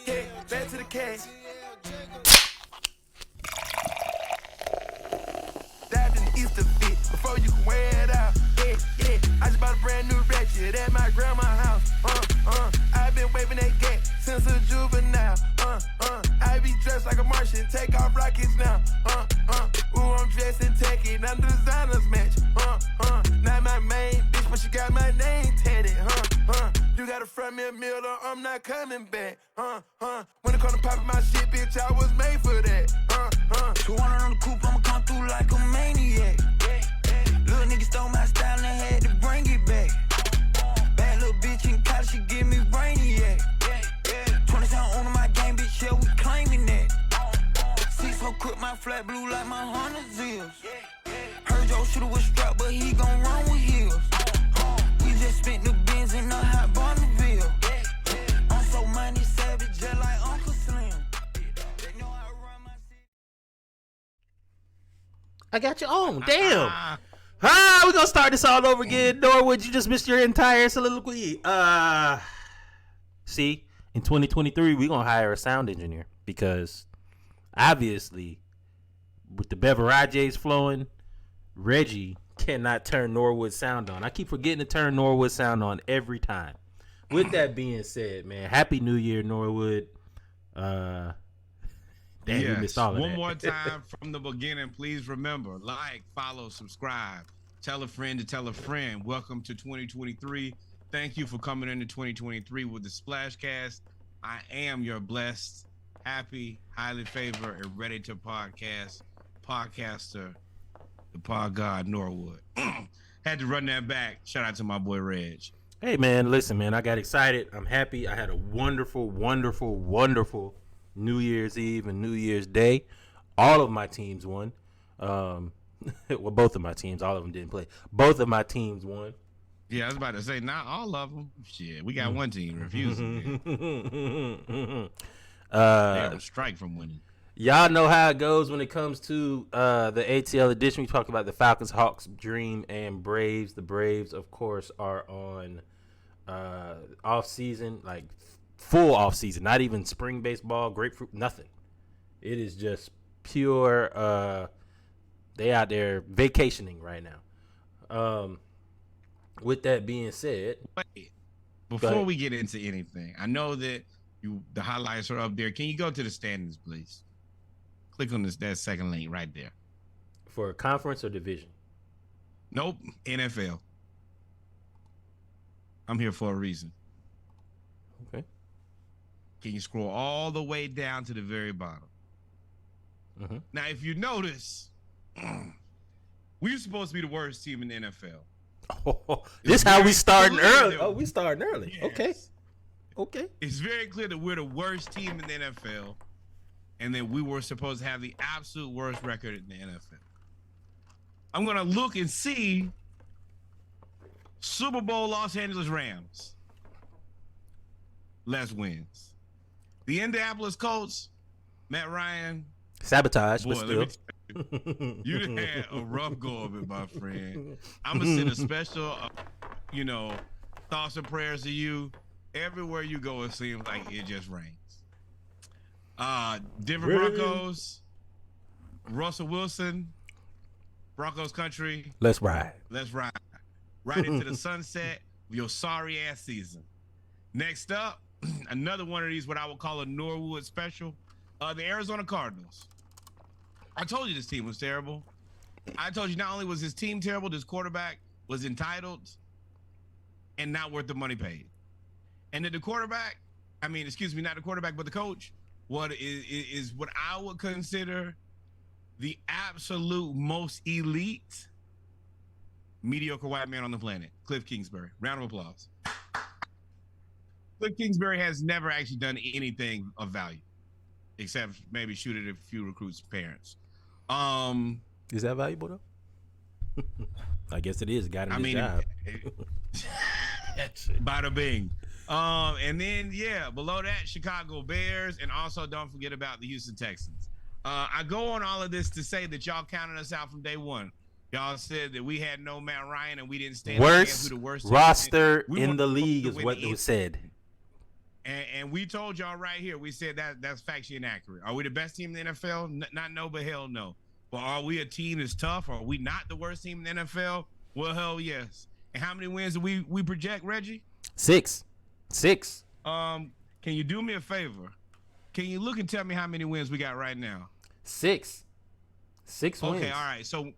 Yeah, back to the cash. Dive in the Easter fit before you can wear it out. Yeah, yeah. I just bought a brand new ratchet at my grandma's house. I've been waving that gate since a juvenile. I be dressed like a Martian, take off rockets now. Ooh, I'm dressed in tacky, now the designers match. Not my main bitch, but she got my name tatted. You gotta front me a meal or I'm not coming back. When it come to popping my shit, bitch, I was made for that. 200 on the coupe, I'ma come through like a maniac. Little nigga stole my style and had to bring it back. Bad little bitch in college, she give me brainiac. 20 sound on my game, bitch, yeah, we claiming that. 6-4 crip, my flat blue like my Honda Zills. Heard your shooter was strapped, but he gon' run with heels. We just spent the bins in the hot Bonneville. I'm so money savage, just like Uncle Slim. They know I run my city. I got you on. Damn. We're gonna start this all over again. Norwood, you just missed your entire soliloquy. See, in 2023, we're gonna hire a sound engineer because obviously, with the beverages flowing, Reggie cannot turn Norwood sound on. I keep forgetting to turn Norwood sound on every time. With that being said, man, Happy New Year, Norwood. Damn, you missed all of One that. more time from the beginning, please remember, like, follow, subscribe, tell a friend to tell a friend. Welcome to 2023. Thank you for coming into 2023 with the Splashcast. I am your blessed, happy, highly favored, and ready to podcaster, the pod god Norwood. Had to run that back. Shout out to my boy Reg. Hey, man, listen, man, I got excited. I'm happy. I had a wonderful, wonderful, wonderful New Year's Eve and New Year's Day. All of my teams won. Well, both of my teams. All of them didn't play. Both of my teams won. Yeah, I was about to say, not all of them. Shit, we got one team refusing. They're on strike from winning. Y'all know how it goes when it comes to the ATL edition. We talk about the Falcons, Hawks, Dream, and Braves. The Braves, of course, are on off season, like full off season, not even spring baseball, grapefruit, nothing. It is just pure. They out there vacationing right now. With that being said, wait, before we get into anything, I know that the highlights are up there. Can you go to the standings, please? Click on that second link right there. For a conference or division? Nope, NFL. I'm here for a reason. Okay. Can you scroll all the way down to the very bottom? Mm-hmm. Now, if you notice, we're supposed to be the worst team in the NFL. Oh, this how we starting early. Oh, we starting early. Yes. Okay. It's very clear that we're the worst team in the NFL, and that we were supposed to have the absolute worst record in the NFL. I'm going to look and see Super Bowl Los Angeles Rams. Less wins. The Indianapolis Colts, Matt Ryan. Sabotage, boy, but still. You done had a rough go of it, my friend. I'm going to send a special, thoughts and prayers to you. Everywhere you go, it seems like it just rains. Denver Broncos, Russell Wilson, Broncos country. Let's ride. Right into the sunset of your sorry ass season. Next up, another one of these, what I would call a Norwood special, the Arizona Cardinals. I told you this team was terrible. I told you not only was his team terrible, this quarterback was entitled and not worth the money paid. And then the quarterback, not the quarterback, but the coach, what is what I would consider the absolute most elite mediocre white man on the planet, Cliff Kingsbury. Round of applause. Cliff Kingsbury has never actually done anything of value, except maybe shoot at a few recruits' parents. Is that valuable though? I guess it is. Got him his job. Bada bing. And then below that, Chicago Bears, and also don't forget about the Houston Texans. I go on all of this to say that y'all counted us out from day one. Y'all said that we had no Matt Ryan and we didn't stand worst the worst roster in the league is what was said. And we told y'all right here, we said that's factually inaccurate. Are we the best team in the NFL? Not no, but hell no. But are we a team that's tough? Are we not the worst team in the NFL? Well, hell yes. And how many wins do we project, Reggie? 6. Can you do me a favor? Can you look and tell me how many wins we got right now? 6 wins. Okay, all right. So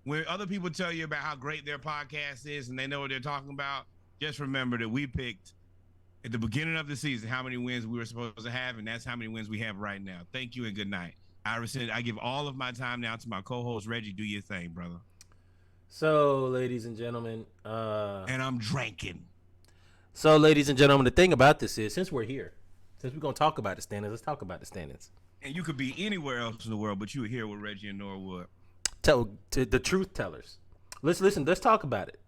when other people tell you about how great their podcast is and they know what they're talking about, just remember that we picked at the beginning of the season how many wins we were supposed to have, and that's how many wins we have right now. Thank you and good night. I give all of my time now to my co-host Reggie. Do your thing, brother. So, ladies and gentlemen, and I'm drinking. So, ladies and gentlemen, the thing about this is, since we're here, since we're gonna talk about the standings, let's talk about the standings. And you could be anywhere else in the world, but you were here with Reggie and Norwood. Tell to the truth tellers. Let's listen. Let's talk about it.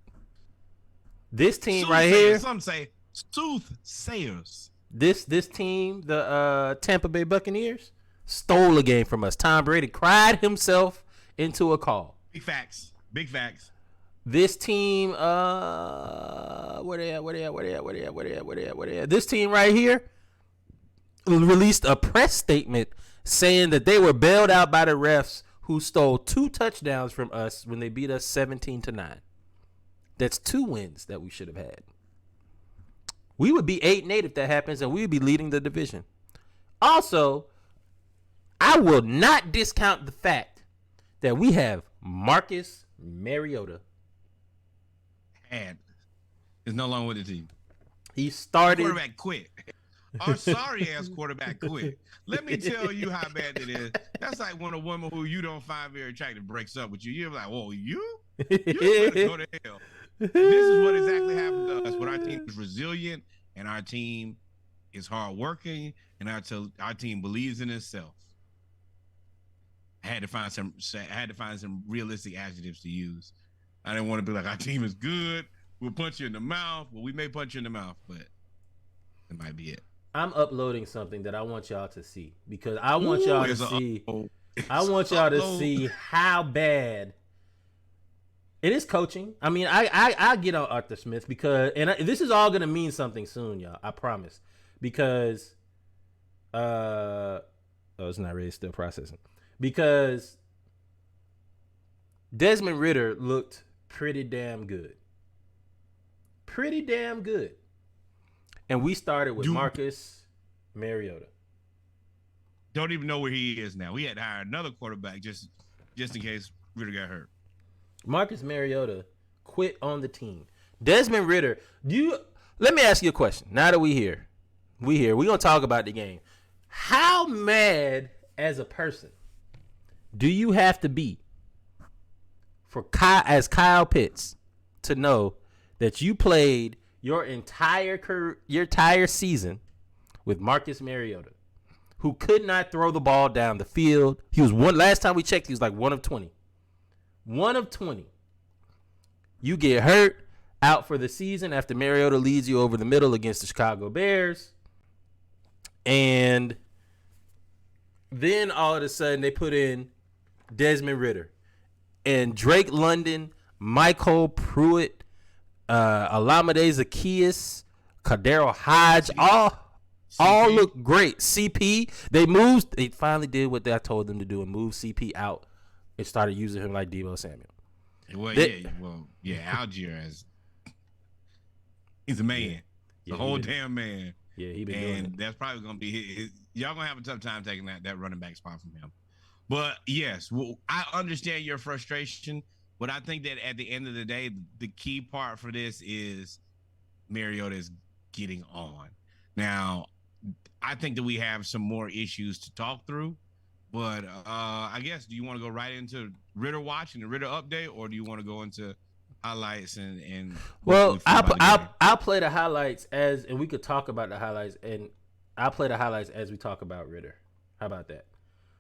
This team right here. Some say soothsayers. This team, the Tampa Bay Buccaneers, stole a game from us. Tom Brady cried himself into a call. Big facts. Big facts. This team, where they at? This team right here released a press statement saying that they were bailed out by the refs who stole 2 touchdowns from us when they beat us 17-9. That's 2 wins that we should have had. We would be 8-8 if that happens, and we would be leading the division. Also, I will not discount the fact that we have Marcus Mariota. And is no longer with the team. He started. Quarterback quit. Our sorry ass quarterback quit. Let me tell you how bad it is. That's like when a woman who you don't find very attractive breaks up with you. You're like, whoa, you better go to hell. And this is what exactly happened to us. When our team is resilient and our team is hardworking and our team believes in itself. I had to find some realistic adjectives to use. I didn't want to be like, our team is good. We'll punch you in the mouth. Well, we may punch you in the mouth, but that might be it. I'm uploading something that I want y'all to see because I want y'all to see. I want y'all to see how bad it is coaching. I mean, I get on Arthur Smith because, this is all gonna mean something soon, y'all. I promise. Because, it's not really still processing. Because Desmond Ridder looked pretty damn good. And we started with Marcus Mariota. Don't even know where he is now. We had to hire another quarterback just in case Ridder got hurt. Marcus Mariota quit on the team. Desmond Ridder, let me ask you a question. Now that we're here. We're going to talk about the game. How mad as a person do you have to be as Kyle Pitts to know that you played your entire season with Marcus Mariota, who could not throw the ball down the field? He was last time we checked, he was like 1 of 20. 1 of 20. You get hurt, out for the season after Mariota leads you over the middle against the Chicago Bears. And then all of a sudden they put in Desmond Ridder and Drake London, Michael Pruitt, Olamide Zaccheaus, Cordero Hodge, all look great. CP, they finally did what I told them to do and moved CP out and started using him like Deebo Samuel. Algier he's a man. The whole damn man. Yeah, he been doing it. And that's probably going to be his. Y'all going to have a tough time taking that running back spot from him. But yes, I understand your frustration, but I think that at the end of the day, the key part for this is Mariota is getting on. Now, I think that we have some more issues to talk through, but I guess, do you want to go right into Ridder watch and the Ridder update, or do you want to go into highlights and well, I'll play the highlights and we could talk about the highlights, and I'll play the highlights as we talk about Ridder. How about that?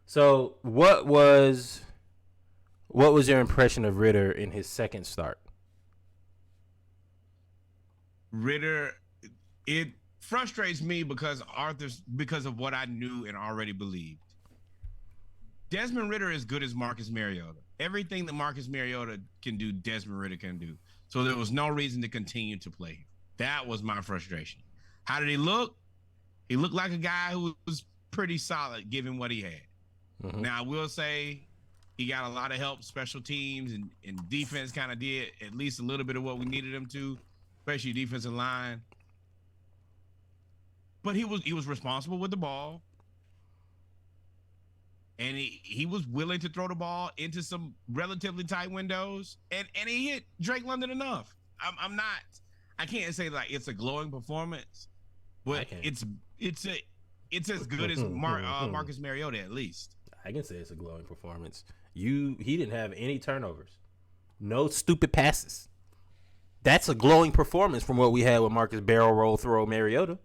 So what was your impression of Ridder in his second start? Ridder, it frustrates me because of what I knew and already believed. Desmond Ridder is good as Marcus Mariota. Everything that Marcus Mariota can do, Desmond Ridder can do. So there was no reason to continue to play him. That was my frustration. How did he look? He looked like a guy who was pretty solid given what he had. Mm-hmm. Now, I will say he got a lot of help, special teams, and defense kind of did at least a little bit of what we needed him to, especially defensive line. But he was responsible with the ball. And he was willing to throw the ball into some relatively tight windows. And he hit Drake London enough. I can't say like it's a glowing performance, but it's as good as Marcus Mariota at least. I can say it's a glowing performance. He didn't have any turnovers, no stupid passes. That's a glowing performance from what we had with Marcus Barrel Roll Throw Mariota.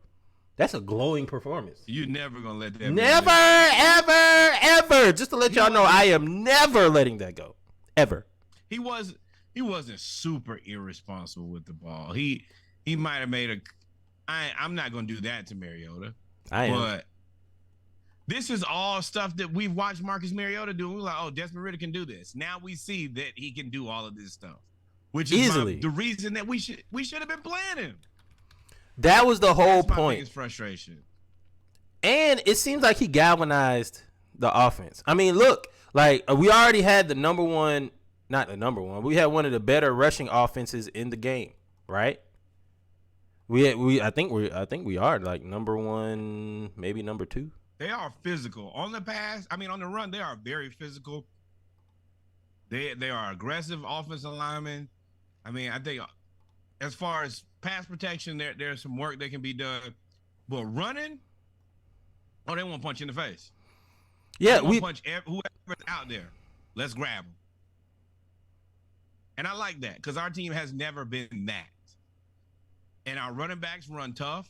That's a glowing performance. You're never gonna let that. Never, ever. Just to let y'all know, I am never letting that go, ever. He wasn't super irresponsible with the ball. He might have made I'm not gonna do that to Mariota. But this is all stuff that we've watched Marcus Mariota do. We're like, oh, Desmond Ridder can do this. Now we see that he can do all of this stuff, which is the reason that we should have been playing him. That was the whole point. My biggest frustration. And it seems like he galvanized the offense. I mean, look, like we already had not the number one. We had one of the better rushing offenses in the game, right? I think we are like number one, maybe number two. They are physical on the pass. I mean, on the run, they are very physical. They are aggressive offensive linemen. I mean, I think as far as pass protection, there's some work that can be done. But running, they won't punch you in the face. Yeah, we punch whoever's out there. Let's grab them. And I like that because our team has never been that. And our running backs run tough.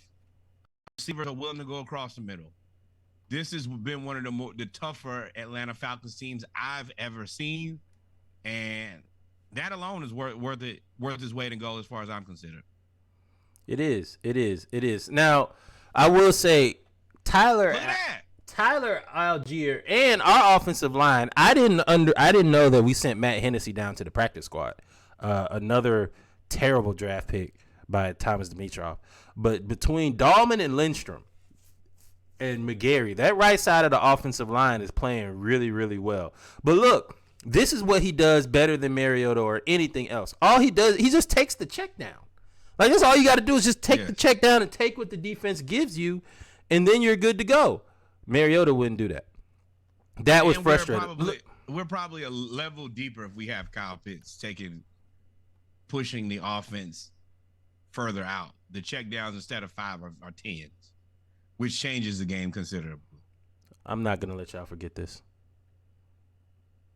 Receivers are willing to go across the middle. This has been one of the tougher Atlanta Falcons teams I've ever seen, and that alone is worth its weight in gold as far as I'm considered. It is. Now, I will say, Tyler Algier and our offensive line. I didn't know that we sent Matt Hennessy down to the practice squad. Another terrible draft pick by Thomas Dimitroff. But between Dahlman and Lindstrom and McGarry, that right side of the offensive line is playing really, really well. But look, this is what he does better than Mariota or anything else. All he does, he just takes the check down. Like, that's all you got to do is just take the check down and take what the defense gives you, and then you're good to go. Mariota wouldn't do that. That was frustrating. We're probably a level deeper if we have Kyle Pitts pushing the offense further out. The check downs instead of 5 are 10s, which changes the game considerably. I'm not going to let y'all forget this.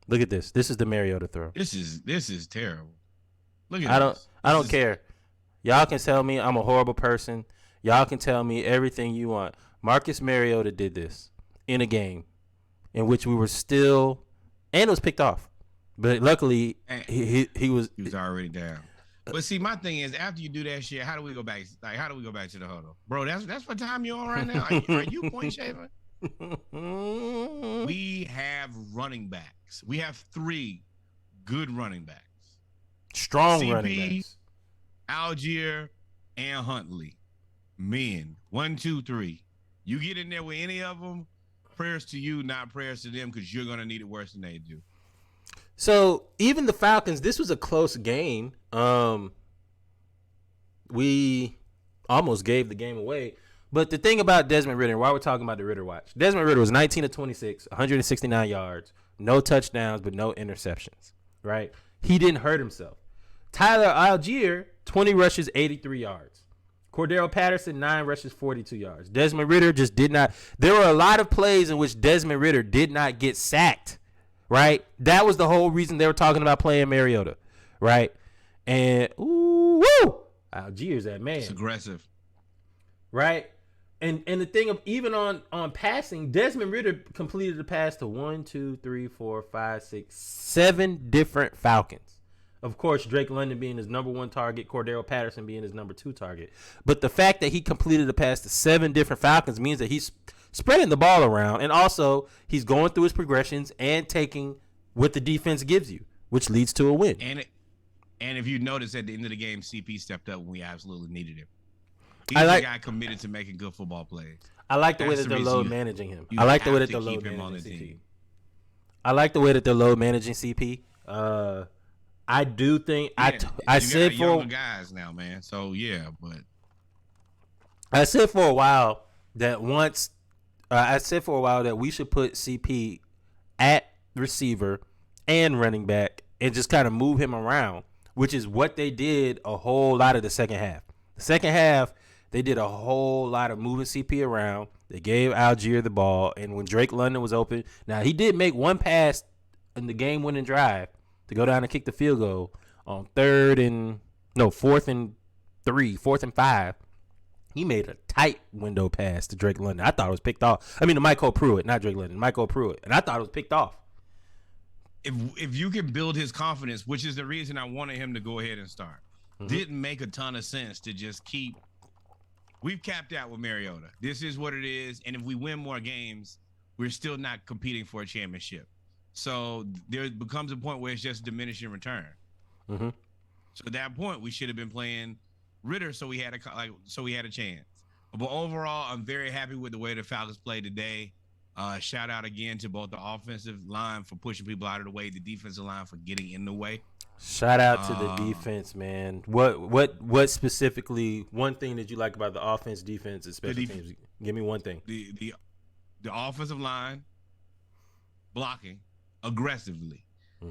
Look at this. This is the Mariota throw. This is terrible. Look at this. I don't care. Y'all can tell me I'm a horrible person. Y'all can tell me everything you want. Marcus Mariota did this in a game in which we were still, and it was picked off. But luckily, he was already down. But see, my thing is, after you do that shit, how do we go back? Like, how do we go back to the huddle, bro? That's what time you're on right now. Are you point shaving? We have running backs. We have 3 good running backs. Strong running backs. Algier and Huntley. Men. 1, 2, 3. You get in there with any of them, prayers to you, not prayers to them, because you're going to need it worse than they do. So even the Falcons, this was a close game. We almost gave the game away. But the thing about Desmond Ridder, while we're talking about the Ridder watch, Desmond Ridder was 19 of 26, 169 yards, no touchdowns, but no interceptions, right? He didn't hurt himself. Tyler Algier, 20 rushes, 83 yards. Cordero Patterson, 9 rushes, 42 yards. Desmond Ridder just did not. There were a lot of plays in which Desmond Ridder did not get sacked, right? That was the whole reason they were talking about playing Mariota, right? And, Algier's that man. It's aggressive. Right? And the thing of even on passing, Desmond Ridder completed the pass to 1, 2, 3, 4, 5, 6, 7 different Falcons. Of course, Drake London being his number 1 target, Cordero Patterson being his number 2 target. But the fact that he completed the pass to 7 different Falcons means that he's spreading the ball around, and also he's going through his progressions and taking what the defense gives you, which leads to a win. And if you notice, at the end of the game, CP stepped up when we absolutely needed him. He's the guy committed to making good football plays. I like the way that they're load managing him. I like the way that they're load managing CP. I like the way that they're load managing CP. I do think I said for younger guys now, man. So yeah, but I said for a while that we should put CP at receiver and running back and just kind of move him around, which is what they did a whole lot of the second half. The second half, they did a whole lot of moving CP around. They gave Algier the ball, and when Drake London was open, now he did make one pass in the game-winning drive to go down and kick the field goal on 4th and 5. He made a tight window pass to Drake London. I thought it was picked off. I mean, to Michael Pruitt, not Drake London, Michael Pruitt, and I thought it was picked off. If you can build his confidence, which is the reason I wanted him to go ahead and start, didn't make a ton of sense to just keep. We've capped out with Mariota. This is what it is, and if we win more games, we're still not competing for a championship. So there becomes a point where it's just diminishing return. So at that point, we should have been playing Ritter, so we had a chance. But overall, I'm very happy with the way the Falcons played today. Shout out again to both the offensive line for pushing people out of the way, the defensive line for getting in the way. Shout out to the defense, man. What specifically, one thing that you like about the offense, defense, and special teams? Give me one thing. The offensive line blocking aggressively.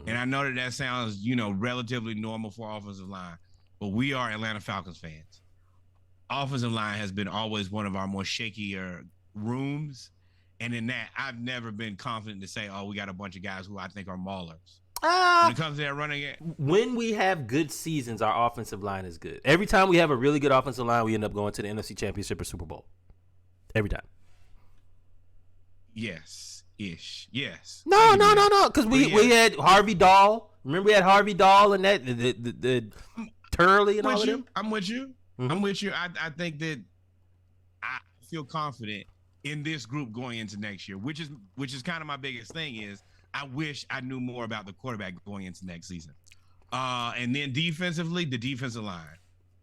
And I know that sounds, relatively normal for offensive line, but we are Atlanta Falcons fans. Offensive line has been always one of our more shakier rooms. And in that, I've never been confident to say, we got a bunch of guys who I think are maulers. When it comes to that running it. When we have good seasons, our offensive line is good. Every time we have a really good offensive line, we end up going to the NFC Championship or Super Bowl. Every time. Yes-ish. Yes. No. Because we had Harvey Dahl. Remember we had Harvey Dahl and that the Turley and all of them? I'm with you. I'm with you. I think that I feel confident in this group going into next year, which is kind of my biggest thing is I wish I knew more about the quarterback going into next season. And then defensively, the defensive line.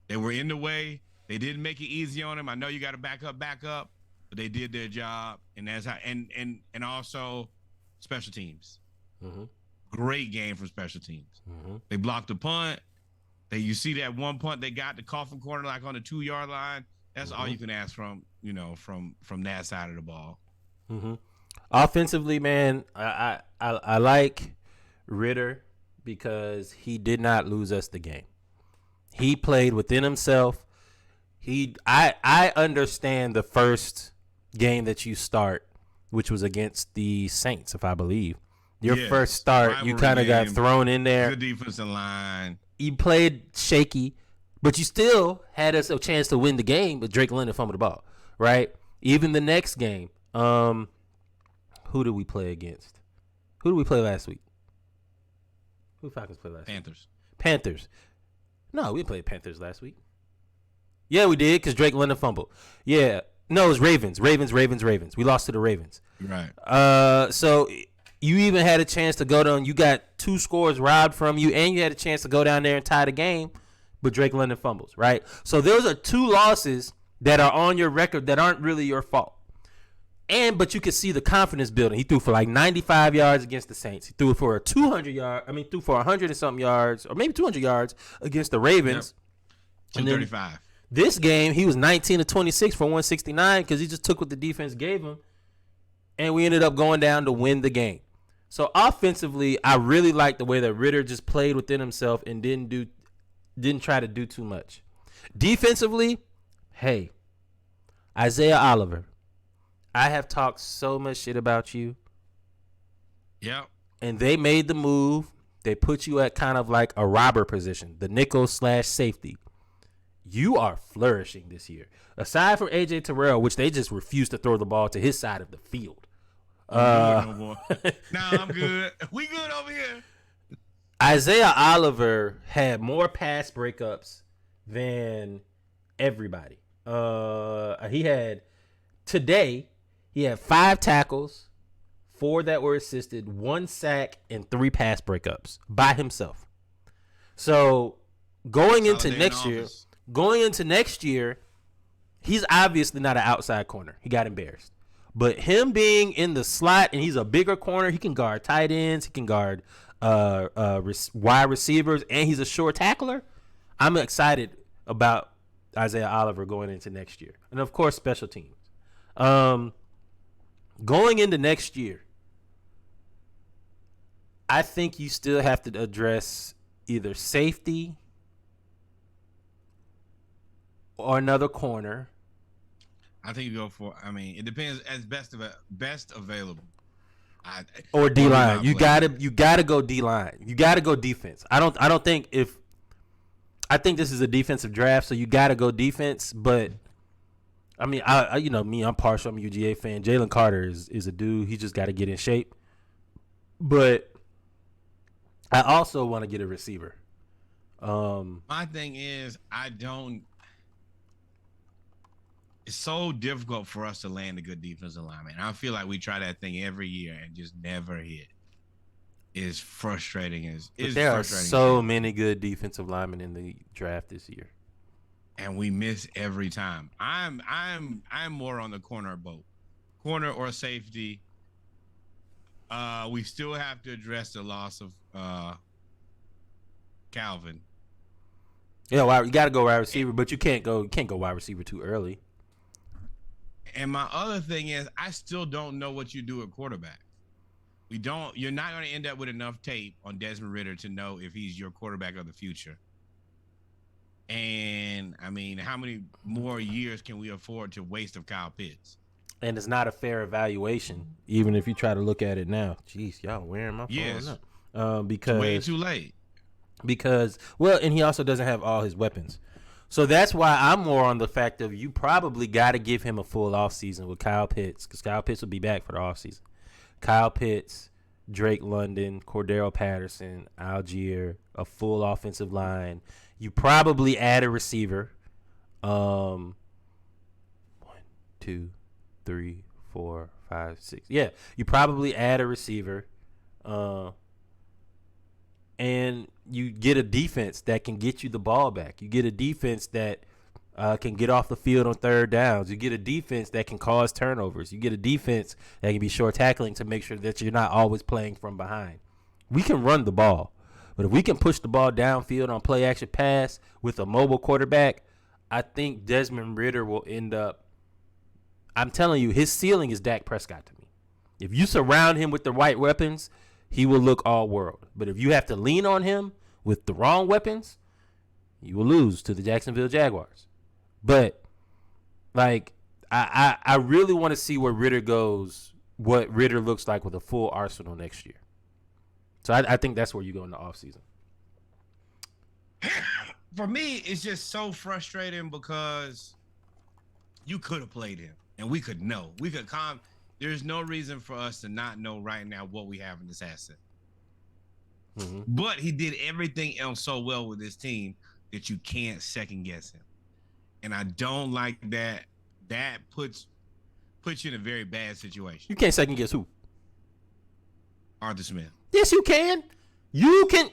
They were in the way. They didn't make it easy on them. I know you got to back up, but they did their job. And that's how and also special teams. Great game from special teams. They blocked a punt. You see that one punt they got the coffin corner like on the 2-yard line. That's all you can ask from that side of the ball. Offensively, man, I like Ritter because he did not lose us the game. He played within himself. I understand the first game that you start, which was against the Saints, if I believe. Your first start, you kind of got thrown in there. Good defensive line. You played shaky, but you still had us a chance to win the game, but Drake London fumbled the ball, right? Even the next game, who did we play against? Who did we play last week? Who Falcons played last week? Panthers. No, we played Panthers last week. Yeah, we did because Drake London fumbled. Yeah. No, it was Ravens. We lost to the Ravens. Right. So you even had a chance to go down. You got 2 scores robbed from you, and you had a chance to go down there and tie the game, but Drake London fumbles, right? So those are 2 losses that are on your record that aren't really your fault. But you can see the confidence building. He threw for like 95 yards against the Saints. He threw for 100 and something yards, or maybe 200 yards against the Ravens. Yep. 235. This game, he was 19 of 26 for 169 because he just took what the defense gave him, and we ended up going down to win the game. So offensively, I really like the way that Ritter just played within himself and didn't try to do too much. Defensively, hey, Isaiah Oliver, I have talked so much shit about you. Yep. And they made the move. They put you at kind of like a robber position, the nickel/safety. You are flourishing this year. Aside from AJ Terrell, which they just refused to throw the ball to his side of the field. Nah, I'm good. We good over here. Isaiah Oliver had more pass breakups than everybody. He He had 5 tackles, 4 that were assisted, 1 sack, and 3 pass breakups by himself. So going into next year, he's obviously not an outside corner. He got embarrassed. But him being in the slot, and he's a bigger corner, he can guard tight ends, he can guard wide receivers, and he's a short tackler. I'm excited about Isaiah Oliver going into next year. And, of course, special teams. Going into next year, I think you still have to address either safety or another corner. I think you go for. I mean, it depends as best available. Or D line. You gotta go D line. You gotta go defense. I don't think if. I think this is a defensive draft, so you gotta go defense. But I mean, I'm partial. I'm a UGA fan. Jalen Carter is a dude. He just got to get in shape. But I also want to get a receiver. My thing is, it's so difficult for us to land a good defensive lineman. I feel like we try that thing every year and just never hit. It's frustrating. There are so many good defensive linemen in the draft this year, and we miss every time. I'm more on the corner boat, corner or safety. We still have to address the loss of Calvin. Yeah, you got to go wide receiver, but you can't go wide receiver too early. And my other thing is, I still don't know what you do at quarterback. You're not going to end up with enough tape on Desmond Ridder to know if he's your quarterback of the future. And I mean, how many more years can we afford to waste of Kyle Pitts? And it's not a fair evaluation, even if you try to look at it now. Jeez, y'all wearing my phone up. Because way too late. Because and he also doesn't have all his weapons. So that's why I'm more on the fact of you probably got to give him a full offseason with Kyle Pitts, because Kyle Pitts will be back for the offseason. Kyle Pitts, Drake London, Cordero Patterson, Algier, a full offensive line. You probably add a receiver. 1, 2, 3, 4, 5, 6. Yeah, you probably add a receiver. And you get a defense that can get you the ball back. You get a defense that can get off the field on third downs. You get a defense that can cause turnovers. You get a defense that can be short tackling to make sure that you're not always playing from behind. We can run the ball, but if we can push the ball downfield on play action pass with a mobile quarterback, I think Desmond Ridder will end up. I'm telling you, his ceiling is Dak Prescott to me. If you surround him with the right weapons, he will look all world. But if you have to lean on him with the wrong weapons, you will lose to the Jacksonville Jaguars. But, like, I really want to see where Ridder goes, what Ridder looks like with a full arsenal next year. So I think that's where you go in the offseason. For me, it's just so frustrating because you could have played him, and we could know. We could come. There's no reason for us to not know right now what we have in this asset. Mm-hmm. But he did everything else so well with his team that you can't second guess him. And I don't like that. That puts you in a very bad situation. You can't second guess who? Arthur Smith. Yes, you can. You can.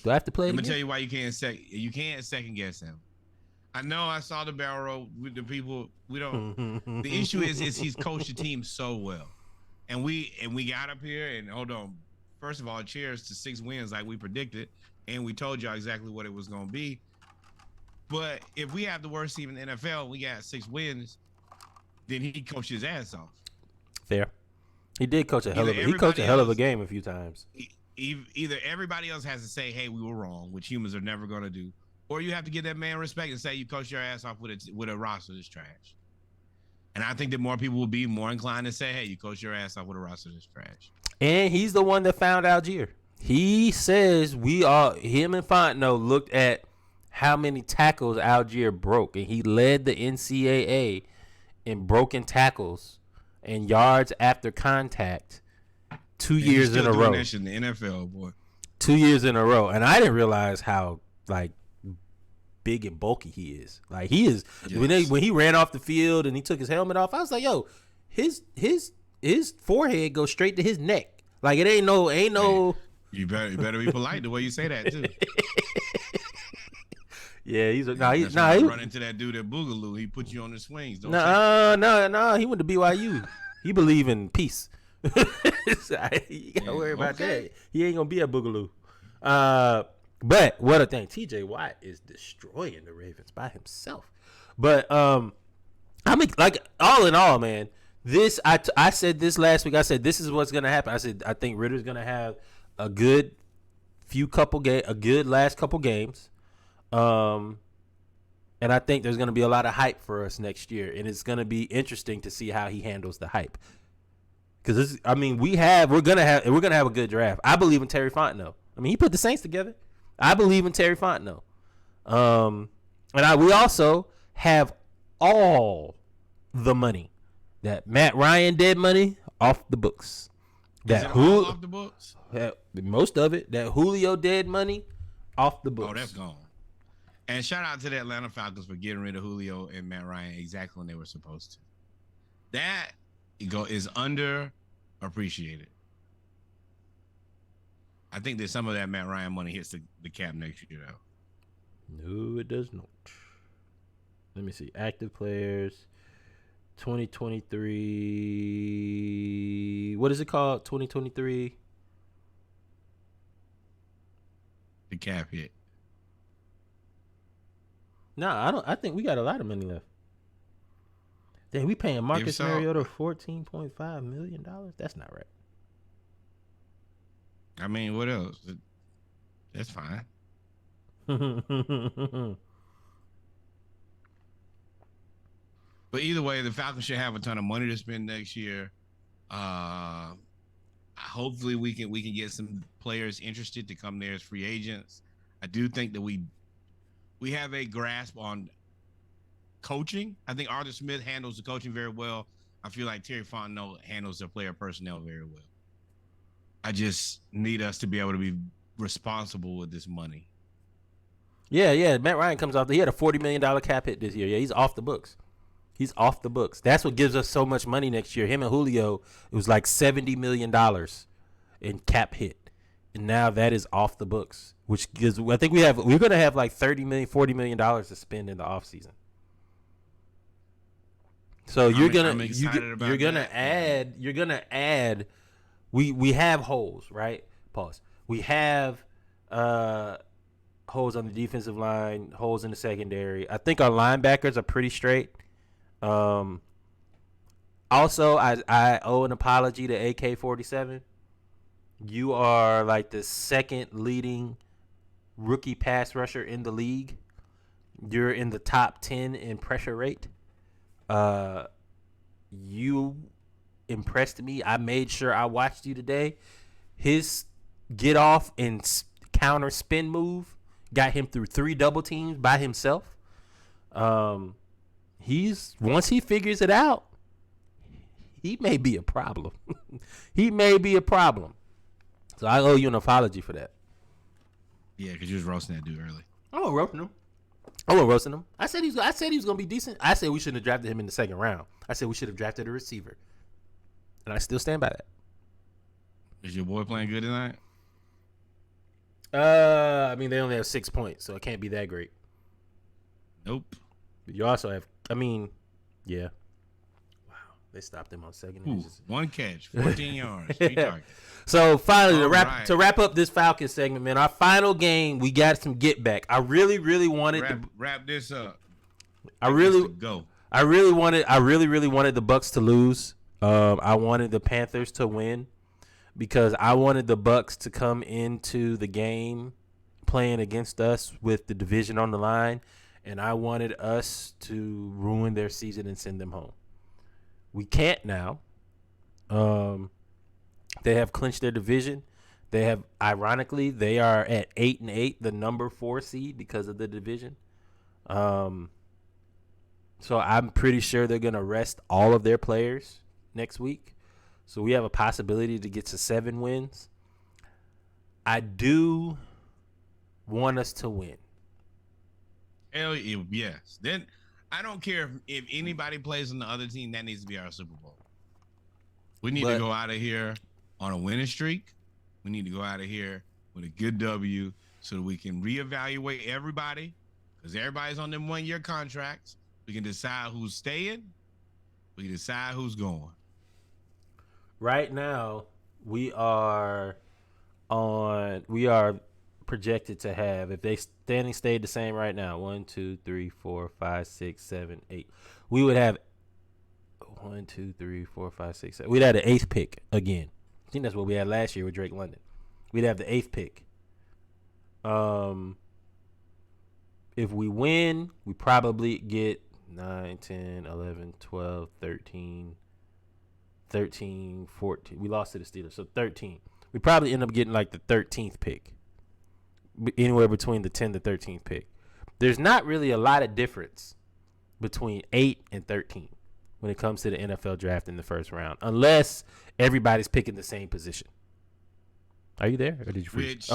Do I have to play it I'm again? gonna tell you why you can't second guess him. I know I saw the barrel roll with the people. We don't. The issue is he's coached the team so well, and we got up here and hold on. First of all, cheers to 6 wins like we predicted, and we told y'all exactly what it was gonna be. But if we have the worst team in the NFL, we got 6 wins, then he coached his ass off. Fair. He did coach a hell of a game a few times. Either everybody else has to say, "Hey, we were wrong," which humans are never gonna do. Or you have to give that man respect and say you coached your ass off with a roster that's trash. And I think that more people will be more inclined to say, hey, you coached your ass off with a roster that's trash. And he's the one that found Algier. He says him and Fontenot looked at how many tackles Algier broke, and he led the NCAA in broken tackles and yards after contact 2 years in a row. That shit in the NFL, boy. 2 years in a row. And I didn't realize how, like, big and bulky he is. Like, he is. Yes. When he ran off the field and he took his helmet off, I was like, yo, his forehead goes straight to his neck. Like it ain't no. Hey, you better be polite the way you say that too. Yeah, he run into that dude at Boogaloo. He put you on the swings. Don't no. He went to BYU. He believe in peace. You gotta worry about that. He ain't gonna be at Boogaloo. But what a thing. TJ Watt is destroying the Ravens by himself. But I mean, like all in all, man. This I said this last week. I said this is what's gonna happen. I said I think Ritter's gonna have a good last couple games. And I think there's going to be a lot of hype for us next year, and it's going to be interesting to see how he handles the hype. Because we're gonna have a good draft. I believe in Terry Fontenot. I mean, he put the Saints together. I believe in Terry Fontenot. We also have all the money that Matt Ryan dead money off the books. All off the books? Most of it. That Julio dead money off the books. Oh, that's gone. And shout out to the Atlanta Falcons for getting rid of Julio and Matt Ryan exactly when they were supposed to. That is underappreciated. I think that some of that Matt Ryan money hits the cap next year, though. No, it does not. Let me see. Active players, 2023. What is it called? 2023. The cap hit. No, I think we got a lot of money left. Then we paying Marcus Mariota $14.5 million. That's not right. I mean, what else? That's fine. But either way, the Falcons should have a ton of money to spend next year. Hopefully, we can get some players interested to come there as free agents. I do think that we have a grasp on coaching. I think Arthur Smith handles the coaching very well. I feel like Terry Fontenot handles the player personnel very well. I just need us to be able to be responsible with this money. Yeah. Matt Ryan comes off. He had a $40 million cap hit this year. Yeah, he's off the books. He's off the books. That's what gives us so much money next year. Him and Julio, it was like $70 million in cap hit. And now that is off the books, which gives, I think we're going to have like $30 million, $40 million to spend in the offseason. So you're going to add, we have holes, right? Pause. We have holes on the defensive line, holes in the secondary. I think our linebackers are pretty straight. Also, I owe an apology to AK-47. You are like the second leading rookie pass rusher in the league. You're in the top 10 in pressure rate. You impressed me. I made sure I watched you today. His get off and counter spin move got him through 3 double teams by himself. Once he figures it out, he may be a problem. He may be a problem. So I owe you an apology for that. Yeah, because you was roasting that dude early. I wasn't roasting him. I said he was gonna be decent. I said we shouldn't have drafted him in the second round. I said we should have drafted a receiver, and I still stand by that. Is your boy playing good tonight? I mean, they only have 6 points, so it can't be that great. Nope. But you also have, yeah. Wow, they stopped him on second. Ooh, 1 catch, 14 yards, 3 targets. So finally, to wrap up this Falcons segment, man, our final game, we got some get back. I really, really wanted to wrap this up. I really wanted the Bucs to lose. I wanted the Panthers to win because I wanted the Bucs to come into the game playing against us with the division on the line, and I wanted us to ruin their season and send them home. We can't now. They have clinched their division. They have, ironically, they are at 8-8, the number 4 seed because of the division. So I'm pretty sure they're going to rest all of their players next week. So we have a possibility to get to 7 wins. I do want us to win. Hell yes. Then I don't care if anybody plays on the other team. That needs to be our Super Bowl. We need to go out of here on a winning streak. We need to go out of here with a good W so that we can reevaluate everybody, because everybody's on them 1-year contracts. We can decide who's staying. We can decide who's going. Right now, we are projected to have, if they standing stayed the same right now, 1, 2, 3, 4, 5, 6, 7, 8. We would have 1, 2, 3, 4, 5, 6, 7. We'd have the 8th pick again. I think that's what we had last year with Drake London. We'd have the 8th pick. If we win, we probably get 9, 10, 11, 12, 13, 14. We lost to the Steelers, so 13. We probably end up getting like the 13th pick. Anywhere between the 10th to 13th pick. There's not really a lot of difference between 8 and 13 when it comes to the NFL draft in the first round, unless everybody's picking the same position. Are you there, or did you freeze?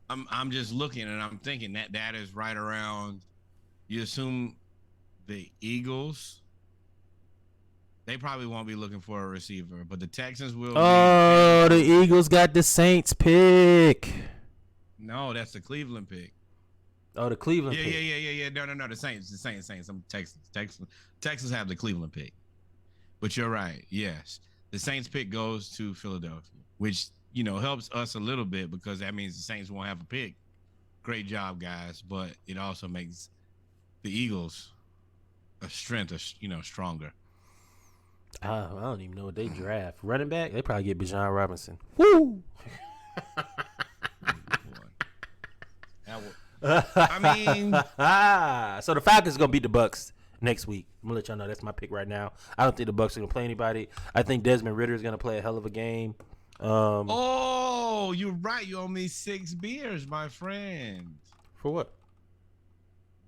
I'm just looking and I'm thinking that is right around. You assume the Eagles, they probably won't be looking for a receiver, but the Texans will. Oh, the Eagles got the Saints pick. No, that's the Cleveland pick. Oh, the Cleveland pick. Yeah. No. The Saints. I'm Texans have the Cleveland pick. But you're right. Yes. The Saints pick goes to Philadelphia, which, helps us a little bit because that means the Saints won't have a pick. Great job, guys. But it also makes the Eagles a strength, stronger. I don't even know what they draft. Running back? They probably get Bijan Robinson. Woo! So the Falcons are gonna beat the Bucks next week. I'm gonna let y'all know that's my pick right now. I don't think the Bucks are gonna play anybody. I think Desmond Ridder is gonna play a hell of a game. You're right. You owe me 6 beers, my friend. For what?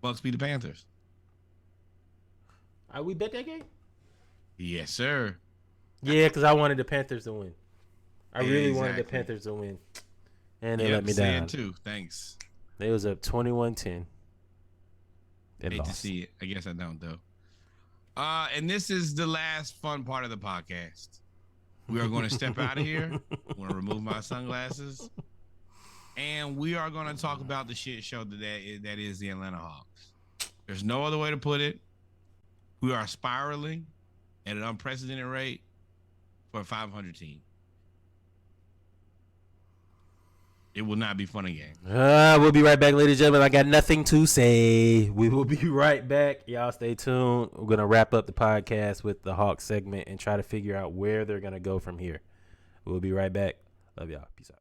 Bucks beat the Panthers. We bet that game? Yes, sir. Yeah, because I wanted the Panthers to win. I really wanted the Panthers to win, and they let me down too. Thanks. They was up 21-10. Hate to see it. I guess I don't though. And this is the last fun part of the podcast. We are going to step out of here. I'm going to remove my sunglasses, and we are going to talk about the shit show that is the Atlanta Hawks. There's no other way to put it. We are spiraling at an unprecedented rate for a 500 team. It will not be fun again. We'll be right back, ladies and gentlemen. I got nothing to say. We will be right back. Y'all stay tuned. We're going to wrap up the podcast with the Hawks segment and try to figure out where they're going to go from here. We'll be right back. Love y'all. Peace out.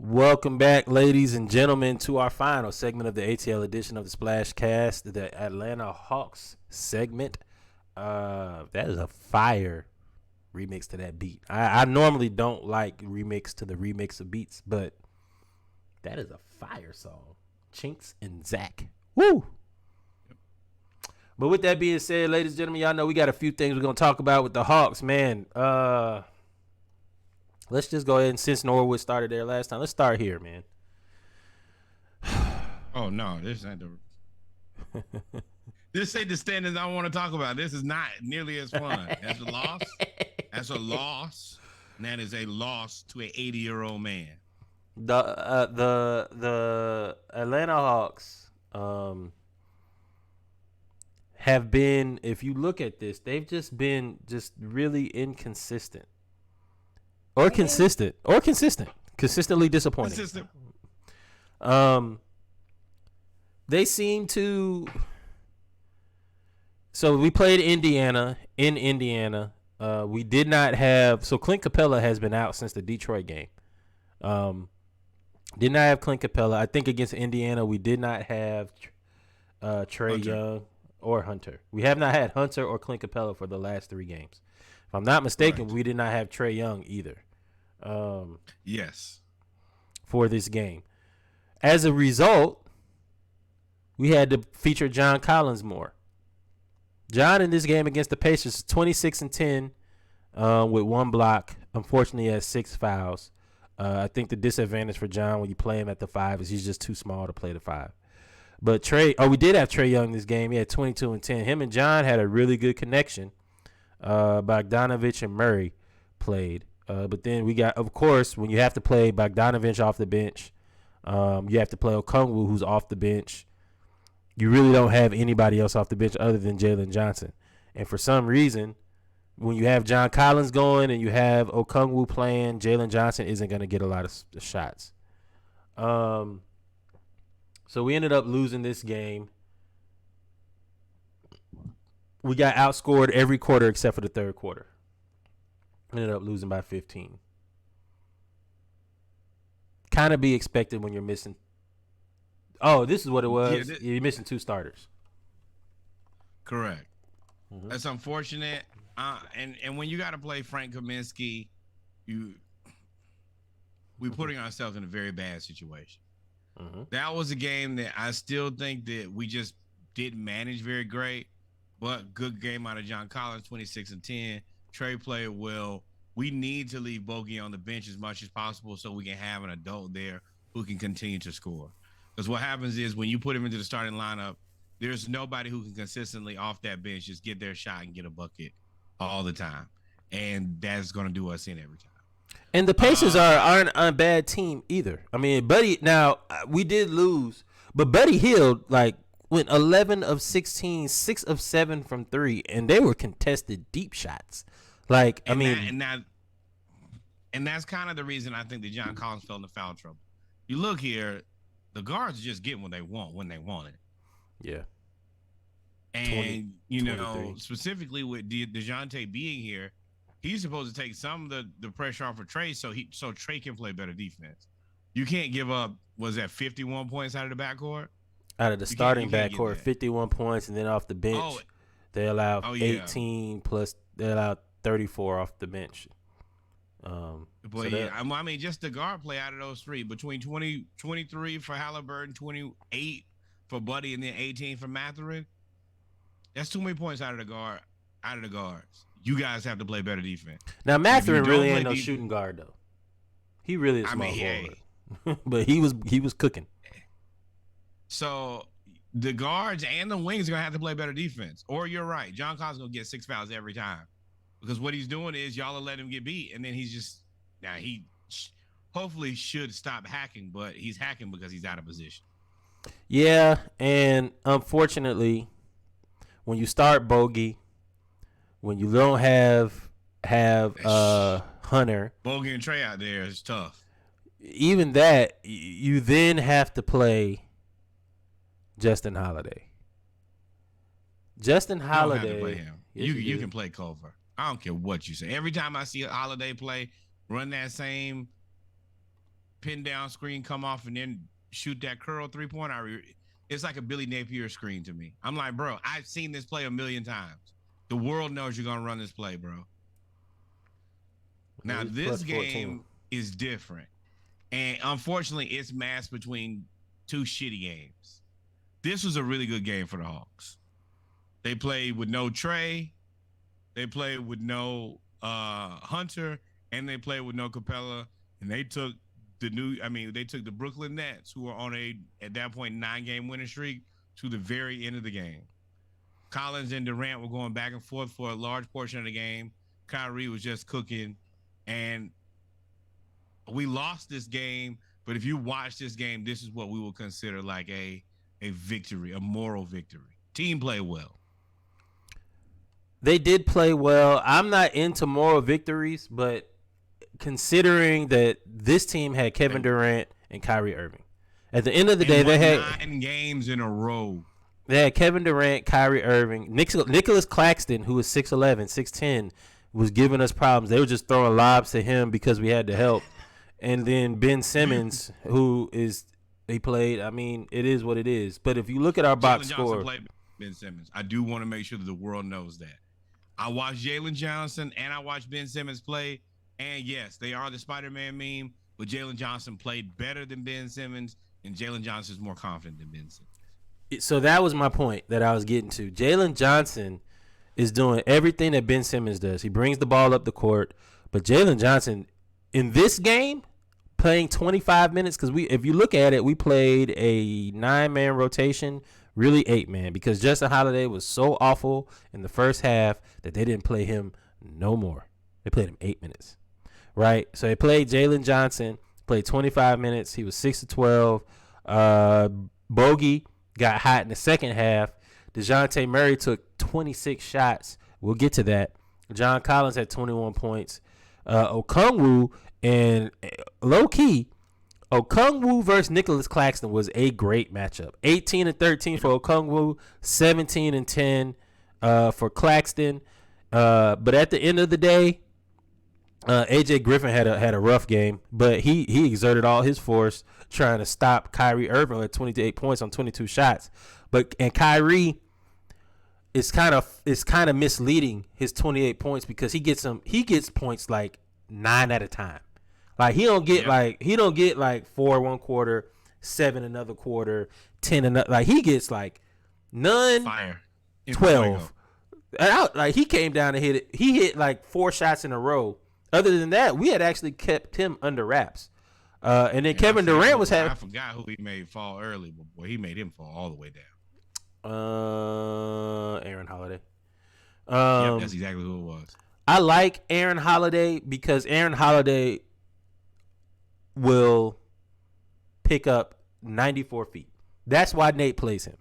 Welcome back, ladies and gentlemen, to our final segment of the ATL edition of the Splash Cast, the Atlanta Hawks segment. That is a fire remix to that beat. I normally don't like remix to the remix of beats, but that is a fire song. Chinks and Zach. Woo! But with that being said, ladies and gentlemen, y'all know we got a few things we're going to talk about with the Hawks, man. Let's just go ahead and since Norwood started there last time, let's start here, man. Oh no, this ain't this ain't the standards I want to talk about. This is not nearly as fun. That's a loss. That's a loss. And that is a loss to an 80-year-old man. The Atlanta Hawks have been, if you look at this, they've just been really inconsistent. Or consistent. Consistently disappointing. Consistent. They seem to. So we played Indiana. We did not have. So Clint Capella has been out since the Detroit game. Did not have Clint Capella. I think against Indiana we did not have Trae Young or Hunter. We have not had Hunter or Clint Capella for the last 3 games. If I'm not mistaken, we did not have Trae Young either. Yes. For this game. As a result, we had to feature John Collins more. John in this game against the Pacers, 26 and 10, with 1 block. Unfortunately, he has 6 fouls. I think the disadvantage for John when you play him at the 5 is he's just too small to play the 5. But we did have Trae Young this game. He had 22 and 10. Him and John had a really good connection. Bogdanovich and Murray played. But then we got, of course, when you have to play Bogdanovich off the bench, you have to play Okongwu, who's off the bench. You really don't have anybody else off the bench other than Jalen Johnson. And for some reason, when you have John Collins going and you have Okongwu playing, Jalen Johnson isn't going to get a lot of shots. So we ended up losing this game. We got outscored every quarter except for the third quarter. Ended up losing by 15. Kind of be expected when you're missing. Oh, this is what it was. You're missing 2 starters. Correct. Mm-hmm. That's unfortunate. And when you got to play Frank Kaminsky, we're putting ourselves in a very bad situation. Mm-hmm. That was a game that I still think that we just didn't manage very great, but good game out of John Collins, 26 and 10. Trae played well. We need to leave Bogey on the bench as much as possible so we can have an adult there who can continue to score. Because what happens is when you put him into the starting lineup, there's nobody who can consistently off that bench just get their shot and get a bucket all the time. And that's going to do us in every time. And the Pacers aren't a bad team either. I mean, Buddy, now we did lose, but Buddy Hield went 11 of 16, 6 of 7 from 3, and they were contested deep shots. And that's kind of the reason I think that John Collins fell into foul trouble. You look here, the guards just get what they want when they want it. Yeah. And, 23. Specifically with DeJounte being here, he's supposed to take some of the pressure off of Trae so Trae can play better defense. You can't give up, 51 points out of the backcourt? Out of the starting backcourt, 51 points, and then off the bench, they allow 18 plus they allow 34 off the bench. Just the guard play out of those 3, between 23 for Halliburton, 28 for Buddy, and then 18 for Mathurin. That's too many points out of the guards. You guys have to play better defense. Now Mathurin really ain't no shooting guard though. He really is small forward. But he was cooking. So the guards and the wings are gonna have to play better defense. Or you're right, John Collins is gonna get 6 fouls every time. Because what he's doing is y'all will let him get beat, and then he hopefully should stop hacking, but he's hacking because he's out of position. Yeah, and unfortunately, when you start Bogey, when you don't have Hunter, Bogey and Trae out there is tough. Even that, you then have to play Justin Holiday. Justin Holiday, you don't have to play him. You can play Culver. I don't care what you say. Every time I see a Holiday play, run that same pin down screen, come off, and then shoot that curl 3-point, it's like a Billy Napier screen to me. I'm like, bro, I've seen this play a million times. The world knows you're going to run this play, bro. Now, this game is different. And unfortunately, it's masked between 2 shitty games. This was a really good game for the Hawks. They played with no Trae. They played with no Hunter. And they played with no Capella. And they took the Brooklyn Nets, who were on at that point, 9-game winning streak, to the very end of the game. Collins and Durant were going back and forth for a large portion of the game. Kyrie was just cooking. And we lost this game, but if you watch this game, this is what we will consider like a victory, a moral victory. Team played well. They did play well. I'm not into moral victories, but considering that this team had Kevin Durant and Kyrie Irving. At the end of the day, they had 9 games in a row. They had Kevin Durant, Kyrie Irving, Nicholas Claxton, who was 6'11", 6'10", was giving us problems. They were just throwing lobs to him because we had to help. And then Ben Simmons, he played. I mean, it is what it is. But if you look at our box score, played Ben Simmons. I do want to make sure that the world knows that. I watched Jalen Johnson and I watched Ben Simmons play. And yes, they are the Spider-Man meme, but Jalen Johnson played better than Ben Simmons, and Jalen Johnson is more confident than Ben Simmons. So that was my point that I was getting to. Jalen Johnson is doing everything that Ben Simmons does. He brings the ball up the court, but Jalen Johnson in this game playing 25 minutes because if you look at it, we played a 9-man rotation, really 8-man, because Justin Holiday was so awful in the first half that they didn't play him no more. They played him 8 minutes, right? So they played Jalen Johnson, played 25 minutes. He was 6 to 12. Bogey got hot in the second half. DeJounte Murray took 26 shots. We'll get to that. John Collins had 21 points. Okongwu and low-key, Okongwu versus Nicholas Claxton was a great matchup. 18 and 13 for Okongwu, 17 and 10 for Claxton. But at the end of the day, AJ Griffin had a rough game, but he exerted all his force trying to stop Kyrie Irving at 28 points on 22 shots. And Kyrie is kind of misleading his 28 points because he gets points like 9 at a time. Like he don't get like 4 one quarter, 7 another quarter, 10 another. Like he gets like none, Fire. 12. Like he came down and hit it. He hit like 4 shots in a row. Other than that, we had actually kept him under wraps. And then Kevin Durant was having. I forgot who he made fall early, but boy, he made him fall all the way down. Aaron Holiday. Yep, that's exactly who it was. I like Aaron Holiday because Aaron Holiday will pick up 94 feet. That's why Nate plays him.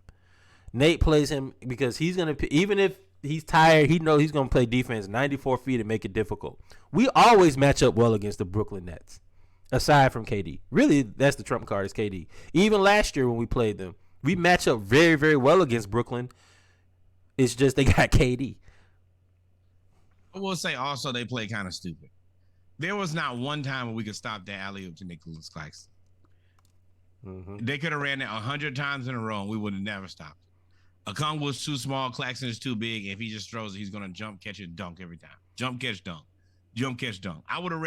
Nate plays him because he's going to, even if he's tired, he knows he's going to play defense 94 feet and make it difficult. We always match up well against the Brooklyn Nets, aside from KD. Really, that's the trump card is KD. Even last year when we played them, we match up very, very well against Brooklyn. It's just they got KD. I will say also they play kind of stupid. There was not one time when we could stop that alley-oop to Nicholas Claxton. Mm-hmm. They could have ran that 100 times in a row and we would have never stopped. Okongwu was too small. Claxton is too big. If he just throws it, he's going to jump, catch it, dunk every time. Jump, catch, dunk. Jump, catch, dunk. I would have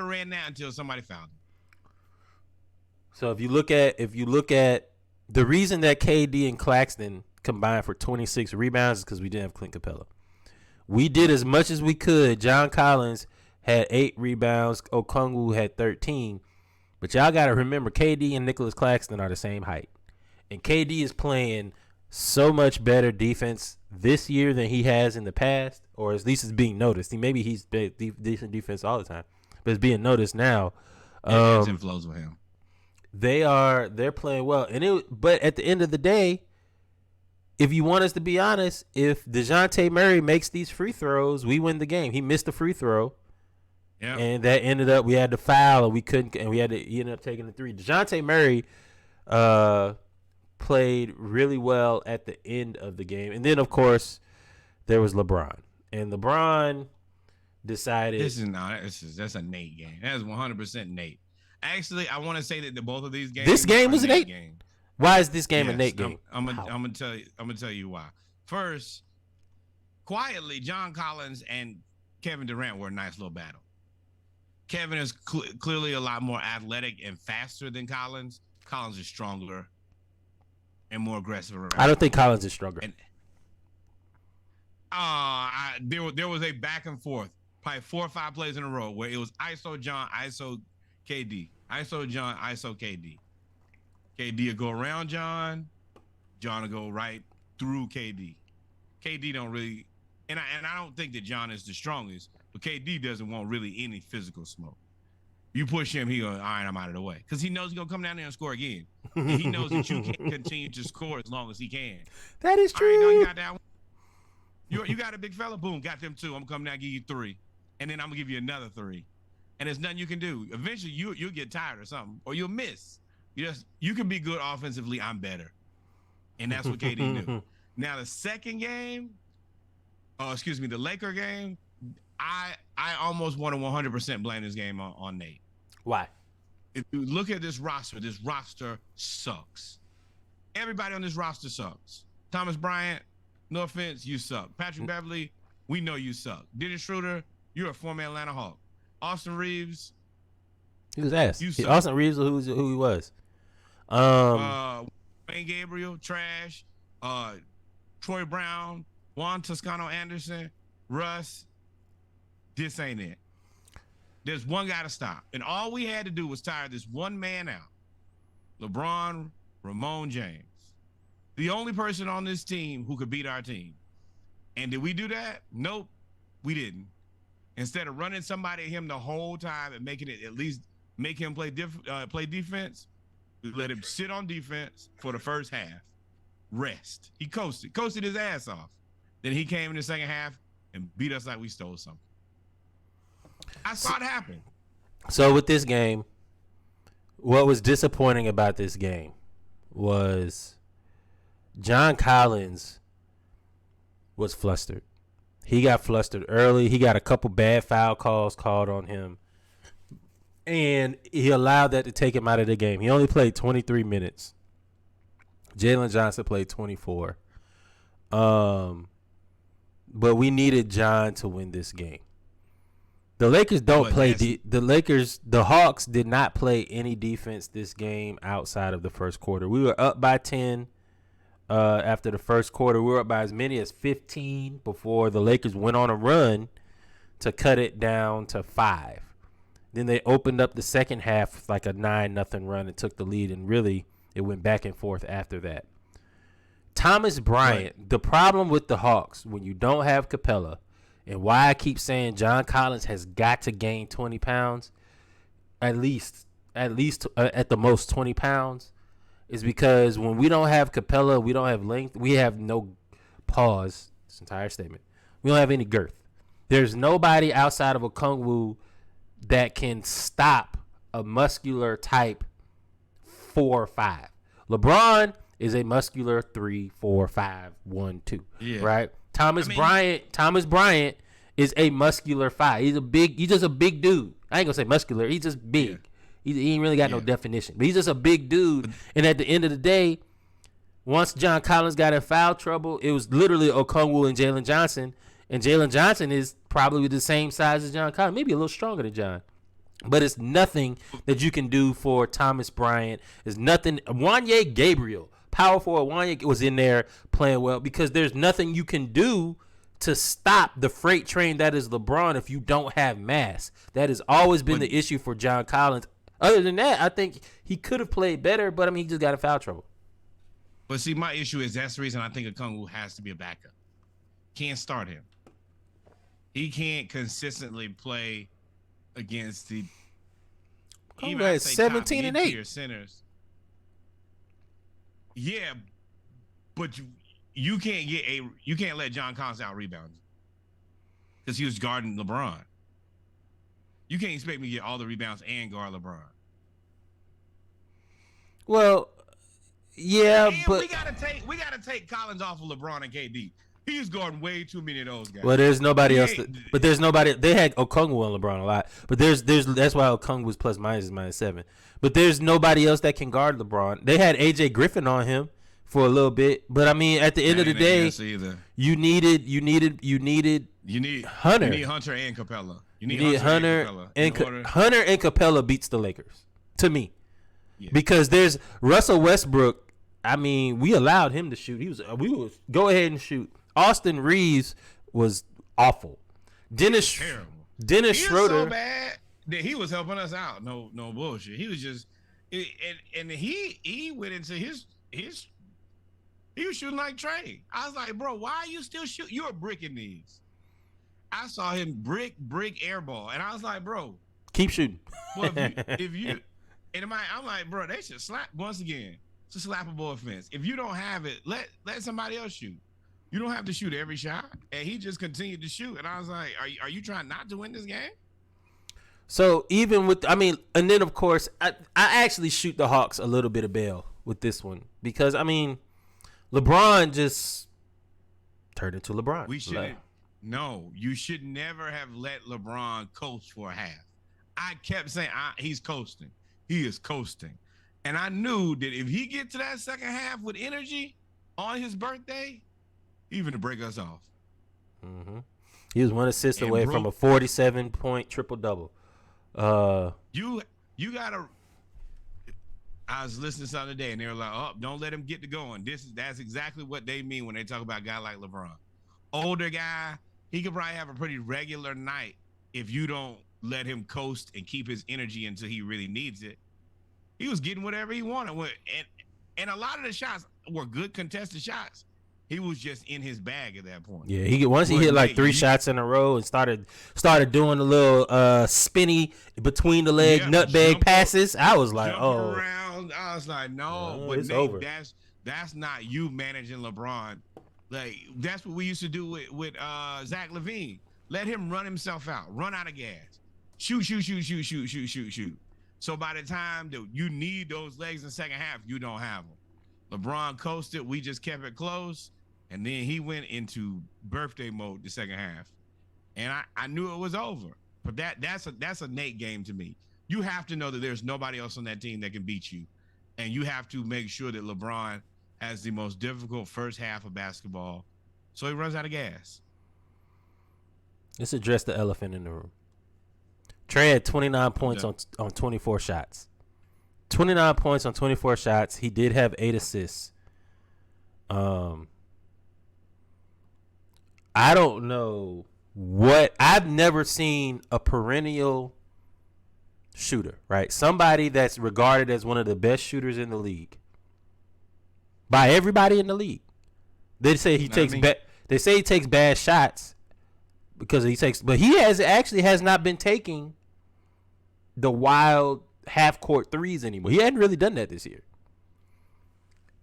ran that until somebody found him. So if you look at the reason that KD and Claxton combined for 26 rebounds is because we didn't have Clint Capella. We did as much as we could. John Collins had 8 rebounds. Okongwu had 13. But y'all got to remember, KD and Nicholas Claxton are the same height. And KD is playing so much better defense this year than he has in the past, or at least it's being noticed. Maybe he's decent defense all the time, but it's being noticed now. Ebbs and flows with him. They're playing well. But at the end of the day, if you want us to be honest, if DeJounte Murray makes these free throws, we win the game. He missed a free throw. Yeah. And that ended up we had to foul and we couldn't, and he ended up taking the 3. DeJounte Murray played really well at the end of the game. And then of course there was LeBron. And LeBron decided that's a Nate game. That is 100% Nate. Actually, I want to say that both of these games. This game was a Nate game. Why is this game a Nate game? I'm gonna tell you why. First, quietly, John Collins and Kevin Durant were a nice little battle. Kevin is clearly a lot more athletic and faster than Collins. Collins is stronger and more aggressive around. I don't think Collins is stronger. There was a back and forth, probably 4 or 5 plays in a row where it was ISO John, ISO KD, ISO John, ISO KD. KD will go around John will go right through KD. KD don't really, and I don't think that John is the strongest, but KD doesn't want really any physical smoke. You push him, he goes, all right, I'm out of the way. Because he knows he's going to come down there and score again. And he knows that you can't continue to score as long as he can. That is true. All right, no, you got that one. You got a big fella, boom, got them 2. I'm going to come down and give you 3. And then I'm going to give you another 3. And there's nothing you can do. Eventually, you'll get tired or something, or you'll miss. You can be good offensively, I'm better. And that's what KD knew. Now, the second game, the Laker game, I almost want to 100% blame this game on Nate. Why? If you look at this roster sucks. Everybody on this roster sucks. Thomas Bryant, no offense, you suck. Patrick Beverly, we know you suck. Dennis Schroeder, you're a former Atlanta Hawk. Austin Reeves, he was ass. Austin Reeves, who he was. Wayne Gabriel, trash. Troy Brown, Juan Toscano Anderson, Russ, this ain't it. There's one guy to stop. And all we had to do was tire this one man out. LeBron, Ramon James. The only person on this team who could beat our team. And did we do that? Nope, we didn't. Instead of running somebody at him the whole time and making it at least make him play defense, we let him sit on defense for the first half. Rest. He coasted his ass off. Then he came in the second half and beat us like we stole something. I saw it happen. So with this game, what was disappointing about this game was John Collins was flustered. He got flustered early. He got a couple bad foul calls called on him. And he allowed that to take him out of the game. He only played 23 minutes. Jalen Johnson played 24. But we needed John to win this game. The Lakers don't play. The Hawks did not play any defense this game outside of the first quarter. We were up by 10 after the first quarter. We were up by as many as 15 before the Lakers went on a run to cut it down to 5. Then they opened up the second half with like a 9-0 run and took the lead, and really it went back and forth after that. Thomas Bryant, the problem with the Hawks when you don't have Capella, and why I keep saying John Collins has got to gain 20 pounds, at least at the most 20 pounds, is because when we don't have Capella, we don't have length, we have no pause. This entire statement. We don't have any girth. There's nobody outside of Okongwu that can stop a muscular type 4 or 5. LeBron is a muscular 3, 4, 5, 1, 2. Yeah. Right? Thomas Bryant is a muscular 5. He's just a big dude. I ain't gonna say muscular. He's just big. Yeah. He ain't really got no definition. But he's just a big dude. And at the end of the day, once John Collins got in foul trouble, it was literally Okongwu and Jalen Johnson. And Jalen Johnson is probably the same size as John Collins, maybe a little stronger than John. But it's nothing that you can do for Thomas Bryant. It's nothing. Wanye Gabriel, power forward Wanye was in there playing well because there's nothing you can do to stop the freight train that is LeBron if you don't have mass. That has always been the issue for John Collins. Other than that, I think he could have played better, but I mean, he just got in foul trouble. But see, my issue is that's the reason I think Okongwu has to be a backup. Can't start him. He can't consistently play against the even 17 and 8 centers. Yeah, but you can't let John Collins out rebound because he was guarding LeBron. You can't expect me to get all the rebounds and guard LeBron. Well, yeah, and but we gotta take Collins off of LeBron and KD. He's guarding way too many of those guys. Well, there's nobody else. But there's nobody. They had Okongwu and LeBron a lot. But there's that's why Okongwu was plus minus is -7. But there's nobody else that can guard LeBron. They had AJ Griffin on him for a little bit. But I mean, at the end of the day, you need Hunter. You need Hunter and Capella. You need Hunter and Capella beats the Lakers to me, because there's Russell Westbrook. I mean, we allowed him to shoot. We was go ahead and shoot. Austin Reeves was awful. Dennis Schroeder. So bad that he was helping us out. No bullshit. He was just, and he went into his. He was shooting like Trey. I was like, bro, why are you still shooting? You're bricking these. I saw him brick airball, and I was like, bro, keep shooting. Well, if you, I'm like, bro, they should slap once again. It's a slappable offense. If you don't have it, let somebody else shoot. You don't have to shoot every shot. And he just continued to shoot. And I was like, are you trying not to win this game? So even with, I mean, and then of course, I actually shoot the Hawks a little bit of bail with this one because I mean, LeBron just turned into LeBron. You should never have let LeBron coast for a half. I kept saying he's coasting. He is coasting. And I knew that if he get to that second half with energy on his birthday, even to break us off. Mm-hmm. He was 1 assist away from a 47-point triple-double. You gotta. I was listening to something today, and they were like, "Oh, don't let him get to going." That's exactly what they mean when they talk about a guy like LeBron. older guy. He could probably have a pretty regular night if you don't let him coast and keep his energy until he really needs it. He was getting whatever he wanted. And a lot of the shots were good contested shots. He was just in his bag at that point. Yeah, he hit like 3 shots in a row and started doing a little spinny between the leg nutbag passes. I was like, oh, around. I was like, no, but it's Nate, over. That's not you managing LeBron. Like that's what we used to do with Zach LaVine. Let him run himself out, run out of gas, shoot. So by the time that you need those legs in the second half, you don't have them. LeBron coasted. We just kept it close. And then he went into birthday mode the second half. And I knew it was over. But that's a Nate game to me. You have to know that there's nobody else on that team that can beat you. And you have to make sure that LeBron has the most difficult first half of basketball so he runs out of gas. Let's address the elephant in the room. Trey had 29 points on 24 shots. 29 points on 24 shots. He did have 8 assists. I don't know I've never seen a perennial shooter, right? Somebody that's regarded as one of the best shooters in the league by everybody in the league. They say he takes bad shots because but he has not been taking the wild half court threes anymore. He hadn't really done that this year.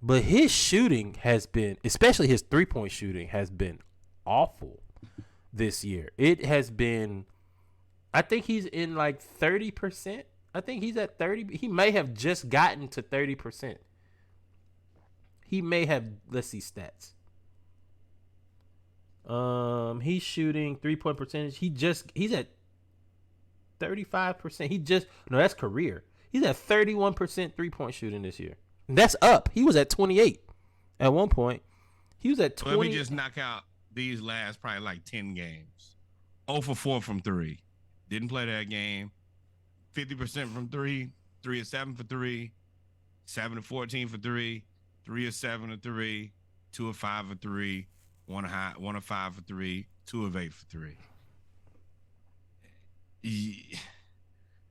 But his shooting has been, especially his 3-point shooting, has been awful this year. It has been, I think he's in like 30%. I think he's at 30. He may have just gotten to 30%. He may have, let's see stats. He's shooting 3-point percentage. He's at 35%. That's career. He's at 31% 3-point shooting this year. That's up. He was at 28 at one point. He was at 20. Let me just knock out these last probably like 10 games. 0 for 4 from 3. Didn't play that game. 50% from 3. 3 of 7 for 3. 7 of 14 for 3. 3 of 7 for 3. 2 of 5 for 3. 1 of 5 for 3. 2 of 8 for 3.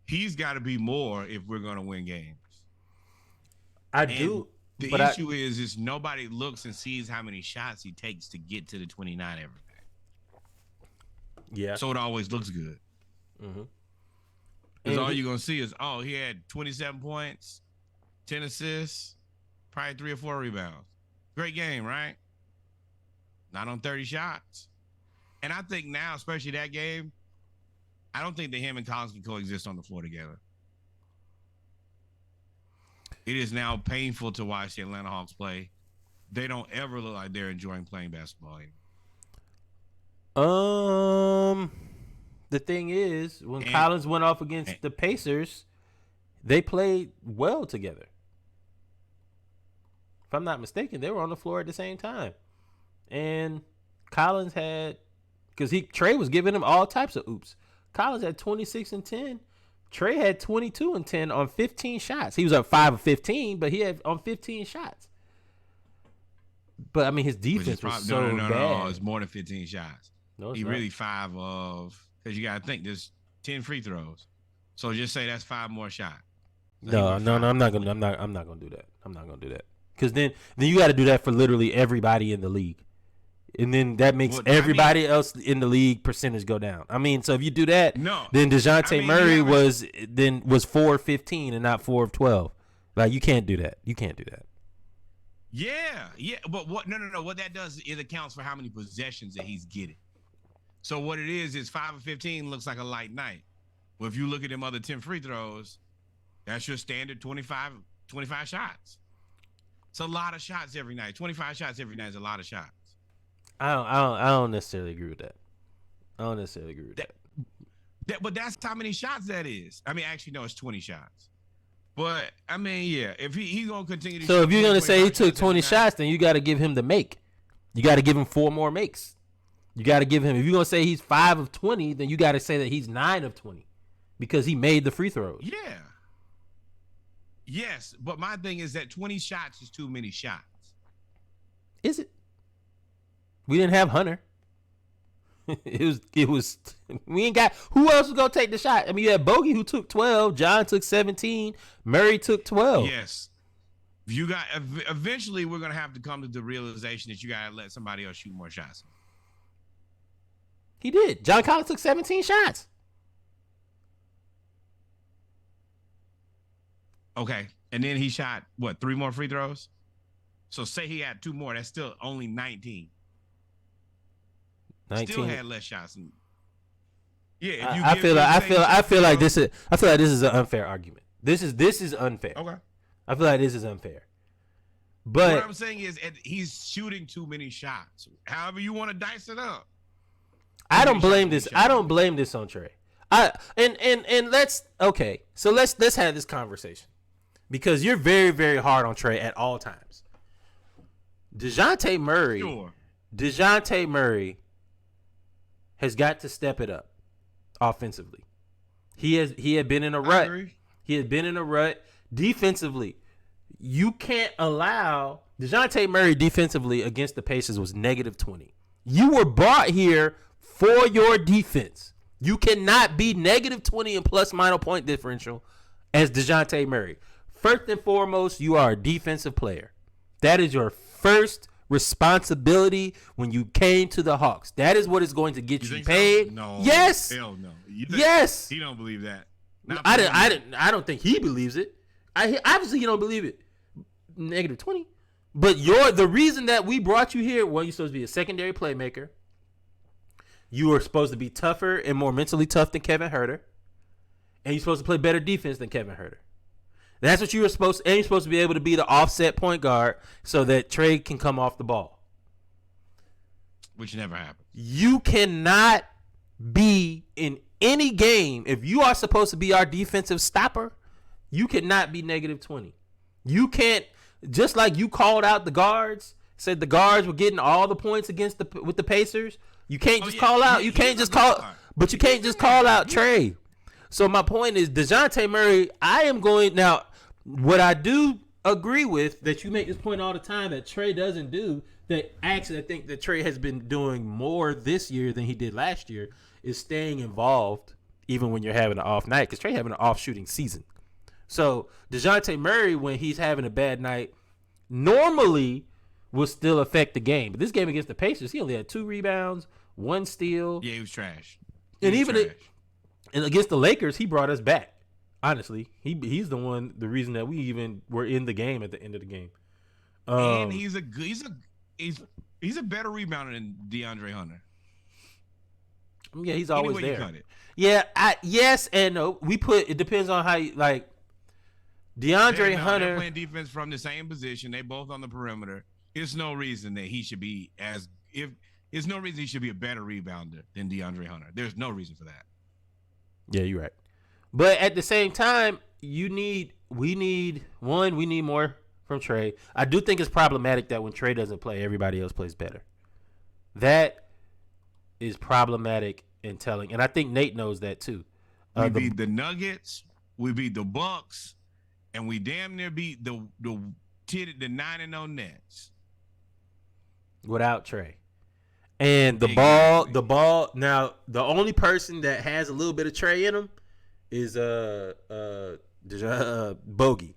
He's got to be more if we're going to win games. The issue is nobody looks and sees how many shots he takes to get to the 29 every day. Yeah. So it always looks good. Mm-hmm. Because all you're going to see is, he had 27 points, 10 assists, probably 3 or 4 rebounds. Great game, right? Not on 30 shots. And I think now, especially that game, I don't think that him and Collins can coexist on the floor together. It is now painful to watch the Atlanta Hawks play. They don't ever look like they're enjoying playing basketball anymore. The thing is, when Collins went off against the Pacers, they played well together. If I'm not mistaken, they were on the floor at the same time. And Collins had, because Trey was giving him all types of oops. Collins had 26 and 10. Trey had 22 and 10 on 15 shots. He was up 5 of 15, but he had on 15 shots. But I mean, his defense was so bad. No, it's more than 15 shots. No, he really 5 of, because you got to think there's 10 free throws. So just say that's 5 more shots. So I'm not gonna do that. I'm not gonna do that. Because then you got to do that for literally everybody in the league. And then that makes everybody else in the league percentage go down. I mean, so if you do that, then DeJounte Murray was 4 of 15 and not 4 of 12. Like, you can't do that. You can't do that. Yeah. But what that does is it accounts for how many possessions that he's getting. So what it is 5 of 15 looks like a light night. Well, if you look at them other 10 free throws, that's your standard 25 shots. It's a lot of shots every night. 25 shots every night is a lot of shots. I don't necessarily agree with that. But that's how many shots that is. I mean, actually, no, it's 20 shots. But I mean, yeah, if he's gonna continue to. So if you're gonna say he took 20 shots, then you got to give him the make. You got to give him 4 more makes. You got to give him. If you're gonna say he's 5 of 20, then you got to say that he's 9 of 20 because he made the free throws. Yeah. Yes, but my thing is that 20 shots is too many shots. Is it? We didn't have Hunter. It was. We ain't got who else was gonna take the shot. I mean, you had Bogey who took 12, John took 17, Murray took 12. Yes, you got. Eventually, we're gonna have to come to the realization that you gotta let somebody else shoot more shots. He did. John Collins took 17 shots. Okay, and then he shot what 3 more free throws. So say he had 2 more. That's still only 19. 19. Still had less shots. Yeah, if you I feel like this is an unfair argument. This is unfair. Okay. I feel like this is unfair. But what I'm saying is he's shooting too many shots. However you want to dice it up. I don't blame this. I don't blame this on Trey. And let's have this conversation because you're very, very hard on Trey at all times. DeJounte Murray has got to step it up offensively. He had been in a rut. He had been in a rut defensively. You can't allow DeJounte Murray defensively against the Pacers was -20. You were brought here for your defense. You cannot be -20 in plus-minus point differential as DeJounte Murray. First and foremost, you are a defensive player. That is your first responsibility when you came to the Hawks. That is what is going to get you paid. So? No. Yes. Hell no. Yes. He don't believe that. I don't think he believes it. Obviously he don't believe it. -20. But the reason that we brought you here, well, you're supposed to be a secondary playmaker. You are supposed to be tougher and more mentally tough than Kevin Huerter. And you're supposed to play better defense than Kevin Huerter. That's what you were supposed to, and you're supposed to be able to be the offset point guard so that Trey can come off the ball. Which never happened. You cannot be in any game, if you are supposed to be our defensive stopper, you cannot be -20. You can't, just like you called out the guards, said the guards were getting all the points with the Pacers. You can't just call out. You can't just call, but you can't just call out Trey. So my point is, DeJounte Murray, I am going now. What I do agree with that you make this point all the time that Trey doesn't do, that actually I think that Trey has been doing more this year than he did last year, is staying involved even when you're having an off night, because Trey having an off shooting season. So DeJounte Murray, when he's having a bad night, normally will still affect the game. But this game against the Pacers, he only had 2 rebounds, 1 steal. Yeah, he was trash. And against the Lakers, he brought us back. Honestly, he's the reason that we even were in the game at the end of the game. And he's a better rebounder than DeAndre Hunter. Yeah, he's always Anyway, there. Yeah, yes and no. It depends on how you like. DeAndre Hunter, they're playing defense from the same position. They both on the perimeter. There's no reason that he should be there's no reason he should be a better rebounder than DeAndre Hunter. There's no reason for that. Yeah, you're right. But at the same time, we need more from Trey. I do think it's problematic that when Trey doesn't play, everybody else plays better. That is problematic and telling. And I think Nate knows that too. We beat the Nuggets, we beat the Bucks, and we damn near beat the 9-0 Nets. Without Trey. And the ball. Now, the only person that has a little bit of Trey in him is Bogey.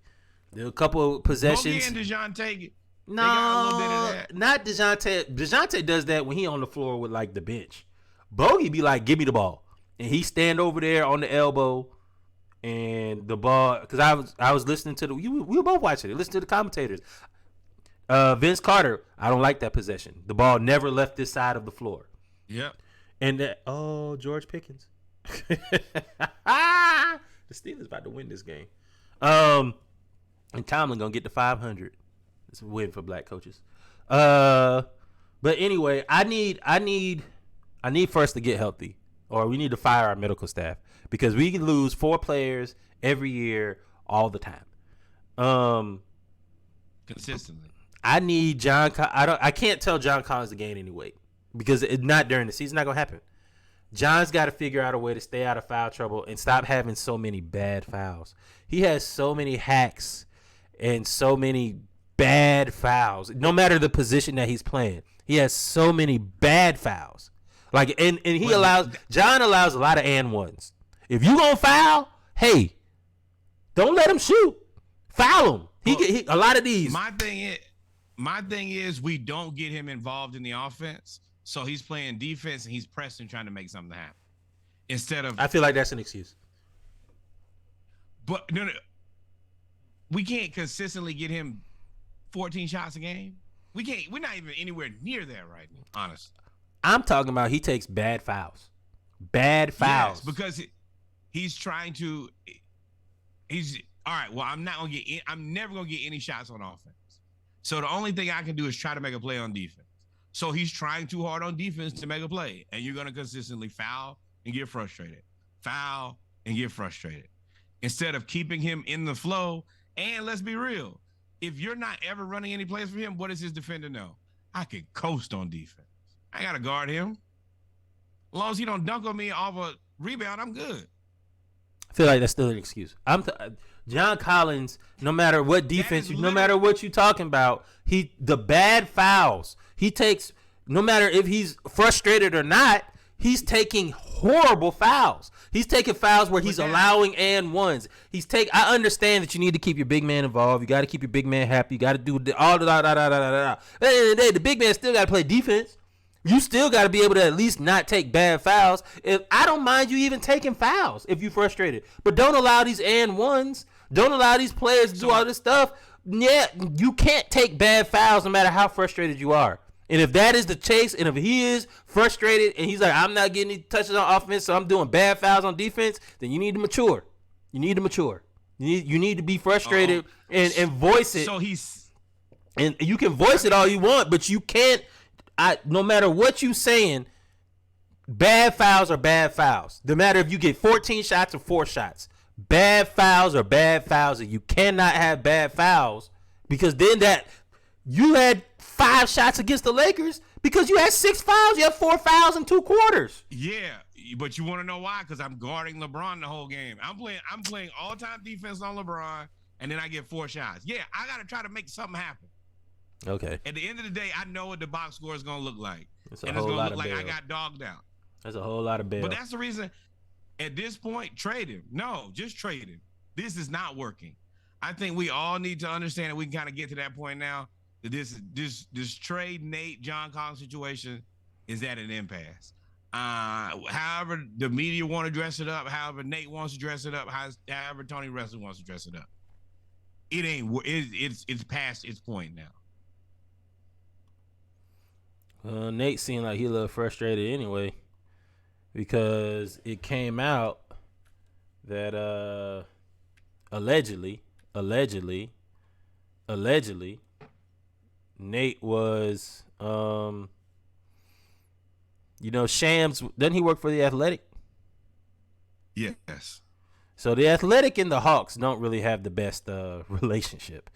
There are a couple of possessions. Bogey and DeJounte. No, got a little bit of that. Not DeJounte. DeJounte does that when he on the floor with like the bench. Bogey be like, "Give me the ball," and he stand over there on the elbow, and the ball. Because I was listening to we were both watching it. Listen to the commentators. Vince Carter, I don't like that possession. The ball never left this side of the floor. Yep. And George Pickens. The Steelers about to win this game. And Tomlin gonna get to 500. It's a win for black coaches. But anyway, I need for us to get healthy, or we need to fire our medical staff because we can lose 4 players every year, all the time. Consistently. I need John. I can't tell John Collins to gain any weight because it's not during the season. Not gonna happen. John's got to figure out a way to stay out of foul trouble and stop having so many bad fouls. He has so many hacks and so many bad fouls. No matter the position that he's playing, he has so many bad fouls. Like, and John allows a lot of and ones. If you gonna foul, hey, don't let him shoot. Foul him. He a lot of these. My thing is we don't get him involved in the offense, so he's playing defense and he's pressing, trying to make something happen. Instead of, I feel like that's an excuse. But no, we can't consistently get him 14 shots a game. We can't. We're not even anywhere near that right now, honestly. I'm talking about he takes bad fouls. Bad fouls. Yes, because he's trying to. He's all right. Well, I'm never gonna get any shots on offense. So the only thing I can do is try to make a play on defense. So he's trying too hard on defense to make a play, and you're gonna consistently foul and get frustrated. Foul and get frustrated. Instead of keeping him in the flow. And let's be real. If you're not ever running any plays for him, what does his defender know? I can coast on defense. I got to guard him. As long as he don't dunk on me off a rebound, I'm good. I feel like that's still an excuse. John Collins, no matter what defense, no matter what you're talking about, the bad fouls, he takes, no matter if he's frustrated or not, he's taking horrible fouls. He's taking fouls where he's allowing and ones. I understand that you need to keep your big man involved. You got to keep your big man happy. You got to do all the da. At the end of the day, the big man still got to play defense. You still got to be able to at least not take bad fouls. I don't mind you even taking fouls if you're frustrated, but don't allow these and ones. Don't allow these players to do all this stuff. Yeah, you can't take bad fouls no matter how frustrated you are. And if that is the chase, and if he is frustrated and he's like, I'm not getting any touches on offense, so I'm doing bad fouls on defense, then you need to mature. You need to mature. You need to be frustrated and voice it. So and you can voice it all you want, but you can't. No matter what you saying, bad fouls are bad fouls. No matter if you get 14 shots or 4 shots, bad fouls are bad fouls, and you cannot have bad fouls because then you had 5 shots against the Lakers because you had 6 fouls. You had 4 fouls in 2 quarters. Yeah, but you want to know why? Because I'm guarding LeBron the whole game. I'm playing all-time defense on LeBron, and then I get 4 shots. Yeah, I got to try to make something happen. Okay. At the end of the day, I know what the box score is going to look like. It's going to look like I got dogged out. That's a whole lot of bail. But that's the reason, at this point, trade him. No, just trade him. This is not working. I think we all need to understand that we can kind of get to that point now. This trade Nate John Collins situation is at an impasse. However the media want to dress it up, however Nate wants to dress it up, however Tony Wrestling wants to dress it up, it ain't. It's past its point now. Nate seemed like he a little frustrated anyway because it came out that allegedly Nate was, Shams, doesn't he work for the Athletic? Yes. So the Athletic and the Hawks don't really have the best relationship,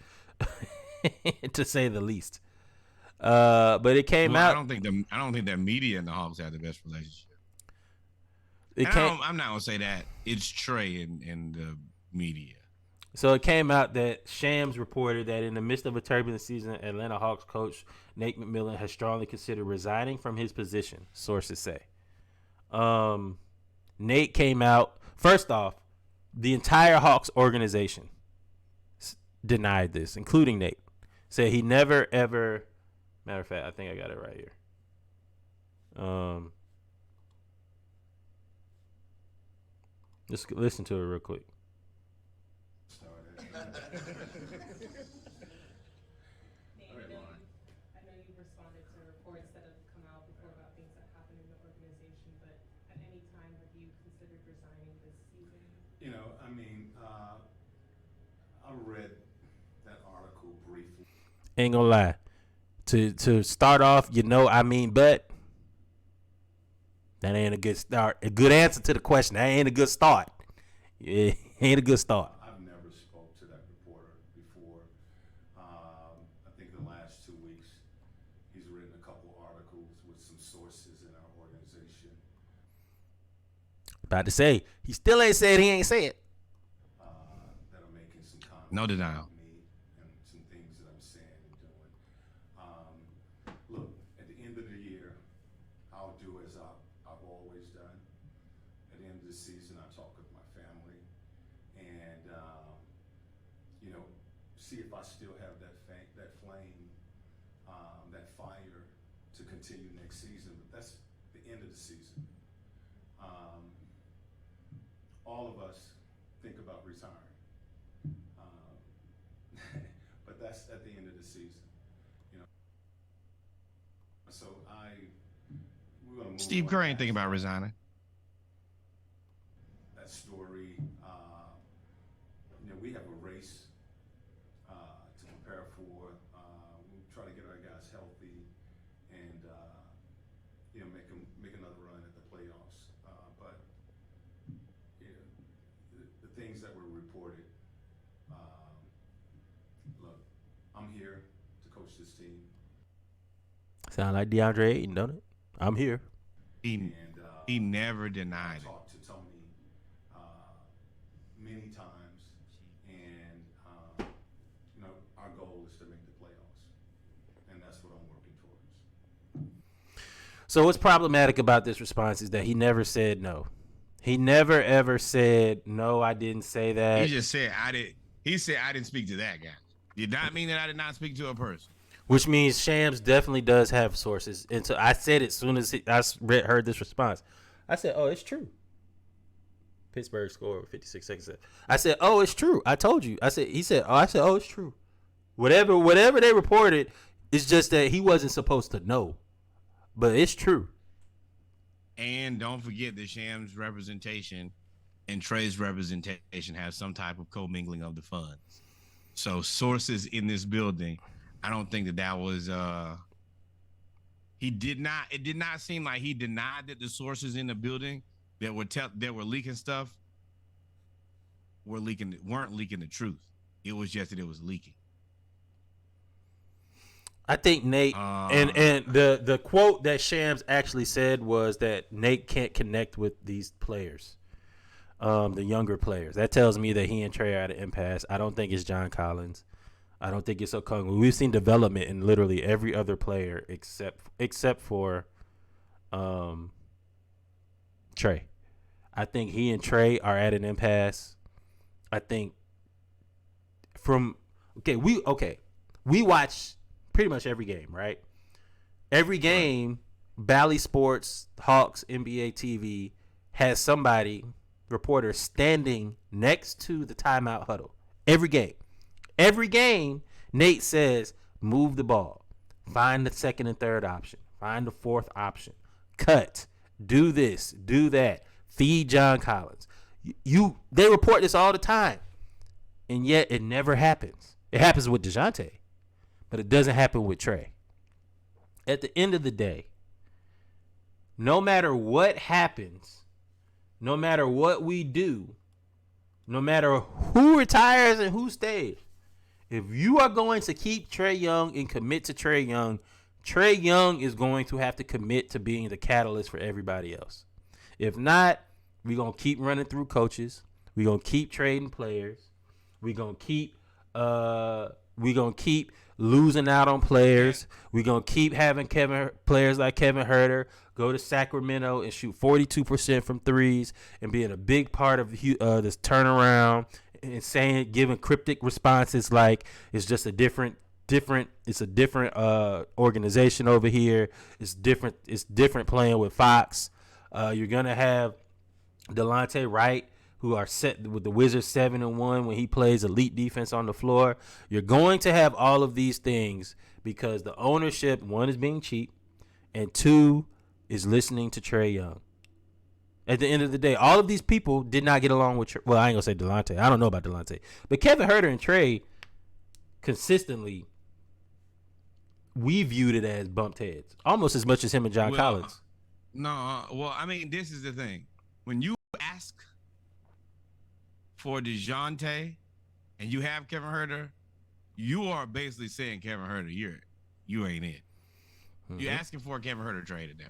to say the least. But it came out. I don't think that media and the Hawks have the best relationship. I'm not gonna say that. It's Trey and the media. So it came out that Shams reported that in the midst of a turbulent season, Atlanta Hawks coach Nate McMillan has strongly considered resigning from his position, sources say. Nate came out. First off, the entire Hawks organization denied this, including Nate. Said he never, ever... Matter of fact, I think I got it right here. Just listen to it real quick. I know you've responded to reports that have come out before about things that happened in the organization, but at any time have you considered resigning this season? I read that article briefly. Ain't gonna lie. To start off, but that ain't a good start. A good answer to the question. That ain't a good start. It ain't a good start. I've never spoke to that reporter before. I think the last 2 weeks he's written a couple articles with some sources in our organization. About to say, he still ain't said he ain't said. That are making some comments. No denial. About me and some things that I'm saying and doing. Look, at the end of the year, I'll do as this season, I talk with my family, and see if I still have that flame, that fire to continue next season. But that's the end of the season. All of us think about retiring, but that's at the end of the season. So we're gonna move Steve on Kerr ain't past thinking about resigning. that story. We have a race to prepare for. We try to get our guys healthy and make another run at the playoffs. But the things that were reported. Look, I'm here to coach this team. Sound like DeAndre Ayton, don't it? I'm here. He never denied I it. talked to Tony many times, and our goal is to make the playoffs, and that's what I'm working towards. So what's problematic about this response is that he never said no. He never ever said no. I didn't say that. He just said I did. He said I didn't speak to that guy. Did not mean that I did not speak to a person. Which means Shams definitely does have sources. And so I said it as soon as heard this response. I said, oh, it's true. Pittsburgh scored 56 seconds. I said, oh, it's true. I told you. I said, oh, it's true. Whatever they reported, it's just that he wasn't supposed to know. But it's true. And don't forget that Shams' representation and Trey's representation have some type of commingling of the funds. So sources in this building, I don't think that was it did not seem like he denied that the sources in the building that were leaking stuff weren't leaking the truth. It was just that it was leaking. I think Nate and the quote that Shams actually said was that Nate can't connect with these players, the younger players. That tells me that he and Trey are at an impasse. I don't think it's John Collins. I don't think it's Okongwu. We've seen development in literally every other player except for Trey. I think he and Trey are at an impasse. I think we watch pretty much every game, right? Every game, Bally Sports, Hawks, NBA TV has somebody, reporter, standing next to the timeout huddle. Every game. Every game, Nate says, move the ball. Find the second and third option. Find the fourth option. Cut. Do this. Do that. Feed John Collins. They report this all the time. And yet it never happens. It happens with DeJounte. But it doesn't happen with Trey. At the end of the day, no matter what happens, no matter what we do, no matter who retires and who stays, if you are going to keep Trae Young and commit to Trae Young is going to have to commit to being the catalyst for everybody else. If not, we're going to keep running through coaches. We're going to keep trading players. We're going to keep losing out on players. We're going to keep having players like Kevin Huerter go to Sacramento and shoot 42% from threes and being a big part of this turnaround and giving cryptic responses like it's just a different organization over here. It's different playing with Fox. You're going to have Delonte Wright, who are set with the Wizards 7-1 when he plays elite defense on the floor. You're going to have all of these things because the ownership, one, is being cheap, and two, is listening to Trae Young. At the end of the day, all of these people did not get along with I ain't going to say Delonte. I don't know about Delonte. But Kevin Huerter and Trae consistently, we viewed it as bumped heads, almost as much as him and John Collins. No, I mean, this is the thing. When you ask for DeJounte and you have Kevin Huerter, you are basically saying, Kevin Huerter, you ain't it. Mm-hmm. You're asking for a Kevin Huerter trade at that.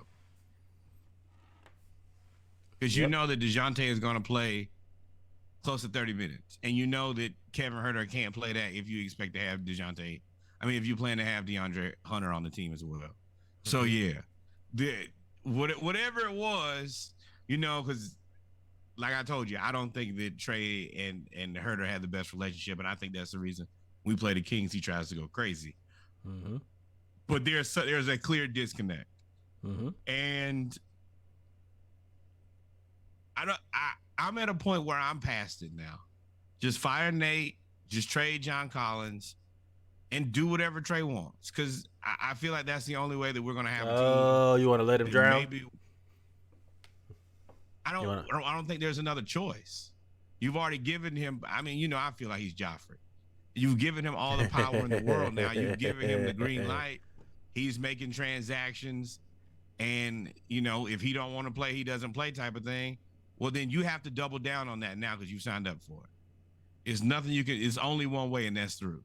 Because you know that DeJounte is going to play close to 30 minutes. And you know that Kevin Huerter can't play that if you expect to have DeJounte. I mean, if you plan to have DeAndre Hunter on the team as well. Mm-hmm. So, yeah. Whatever it was, because like I told you, I don't think that Trey and Herter had the best relationship, and I think that's the reason we play the Kings. He tries to go crazy, but there's a clear disconnect, and I'm at a point where I'm past it now. Just fire Nate, just trade John Collins, and do whatever Trey wants, because I feel like that's the only way that we're gonna have a team. Oh, you want to let him drown? Maybe. I don't think there's another choice. You've already given him. I mean, you know, I feel like he's Joffrey. You've given him all the power in the world. Now you've given him the green light. He's making transactions, and you know, if he don't want to play, he doesn't play type of thing. Well, then you have to double down on that now because you signed up for it. It's nothing you can. It's only one way, and that's through.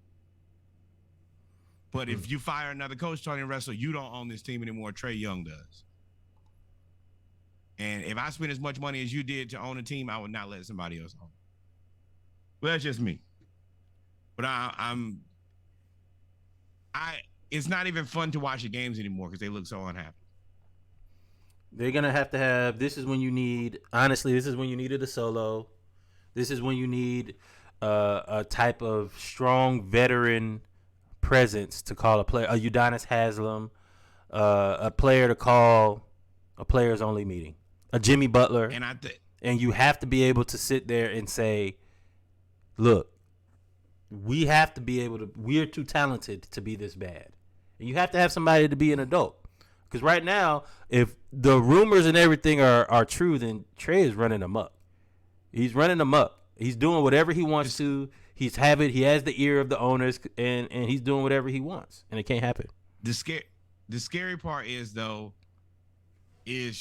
But if you fire another coach, Tony Russell, you don't own this team anymore. Trey Young does. And if I spend as much money as you did to own a team, I would not let somebody else own. Well, that's just me. But it's not even fun to watch the games anymore because they look so unhappy. They're gonna have to have. This is when you need. Honestly, this is when you needed a solo. This is when you need a type of strong veteran presence to call a player. A Udonis Haslam, a player to call a players only meeting. A Jimmy Butler, and you have to be able to sit there and say, "Look, we have to be able to. We're too talented to be this bad." And you have to have somebody to be an adult. Because right now, if the rumors and everything are true, then Trey is running amok. He's running amok. He's doing whatever he wants to. He has the ear of the owners, and he's doing whatever he wants, and it can't happen. The scary part is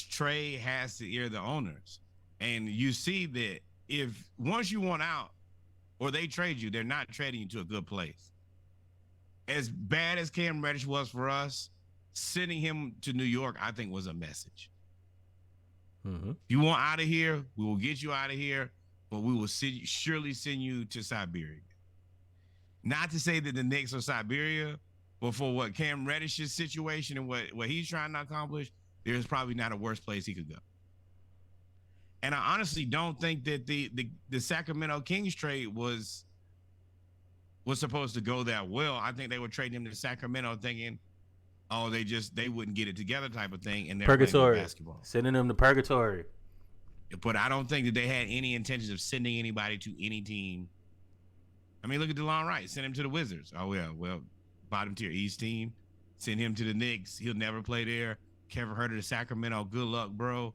Trey has to ear the owners. And you see that if once you want out or they trade you, they're not trading you to a good place. As bad as Cam Reddish was for us, sending him to New York, I think, was a message. If you want out of here, we will get you out of here, but we will surely send you to Siberia. Not to say that the Knicks are Siberia, but for what Cam Reddish's situation and what he's trying to accomplish, there's probably not a worse place he could go. And I honestly don't think that the Sacramento Kings trade was supposed to go that well. I think they were trading him to Sacramento thinking, oh, they wouldn't get it together type of thing. And they're purgatory. Basketball. Sending them to purgatory. But I don't think that they had any intentions of sending anybody to any team. I mean, look at DeLon Wright. Send him to the Wizards. Oh, yeah. Well, bottom tier East team. Send him to the Knicks. He'll never play there. Kevin Herter to Sacramento. Good luck, bro.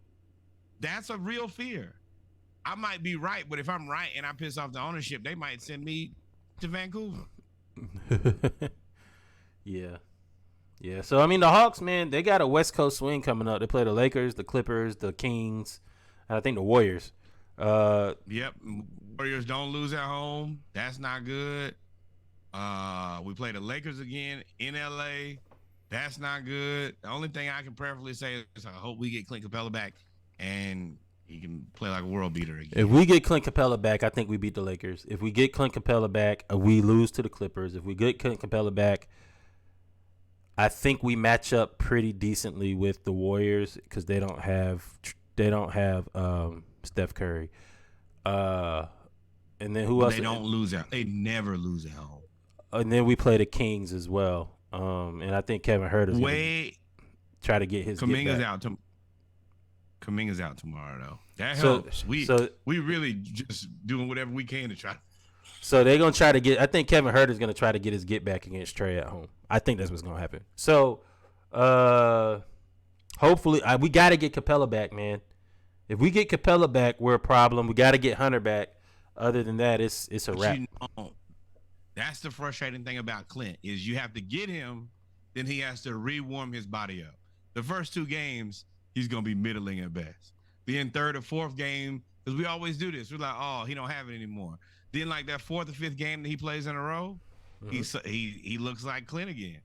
That's a real fear. I might be right, but if I'm right and I piss off the ownership, they might send me to Vancouver. Yeah. Yeah. So, I mean, the Hawks, man, they got a West Coast swing coming up. They play the Lakers, the Clippers, the Kings, and I think the Warriors. Yep. Warriors don't lose at home. That's not good. We play the Lakers again in LA. That's not good. The only thing I can preferably say is I hope we get Clint Capella back and he can play like a world beater again. If we get Clint Capella back, I think we beat the Lakers. If we get Clint Capella back, we lose to the Clippers. If we get Clint Capella back, I think we match up pretty decently with the Warriors because they don't have Steph Curry. And then who else? They don't lose out. They never lose at home. And then we play the Kings as well. And I think Kevin Herter's going to try to get his. Kuminga's out. Kuminga's out tomorrow, though. That helps. We really just doing whatever we can to try. So they're going to try to get – I think Kevin Herter's going to try to get his get back against Trey at home. I think that's what's going to happen. So, hopefully – we got to get Capella back, man. If we get Capella back, we're a problem. We got to get Hunter back. Other than that, it's a wrap. That's the frustrating thing about Clint is you have to get him, then he has to rewarm his body up. The first two games, he's going to be middling at best. Then third or fourth game, because we always do this. We're like, oh, he don't have it anymore. Then like that fourth or fifth game that he plays in a row, he looks like Clint again.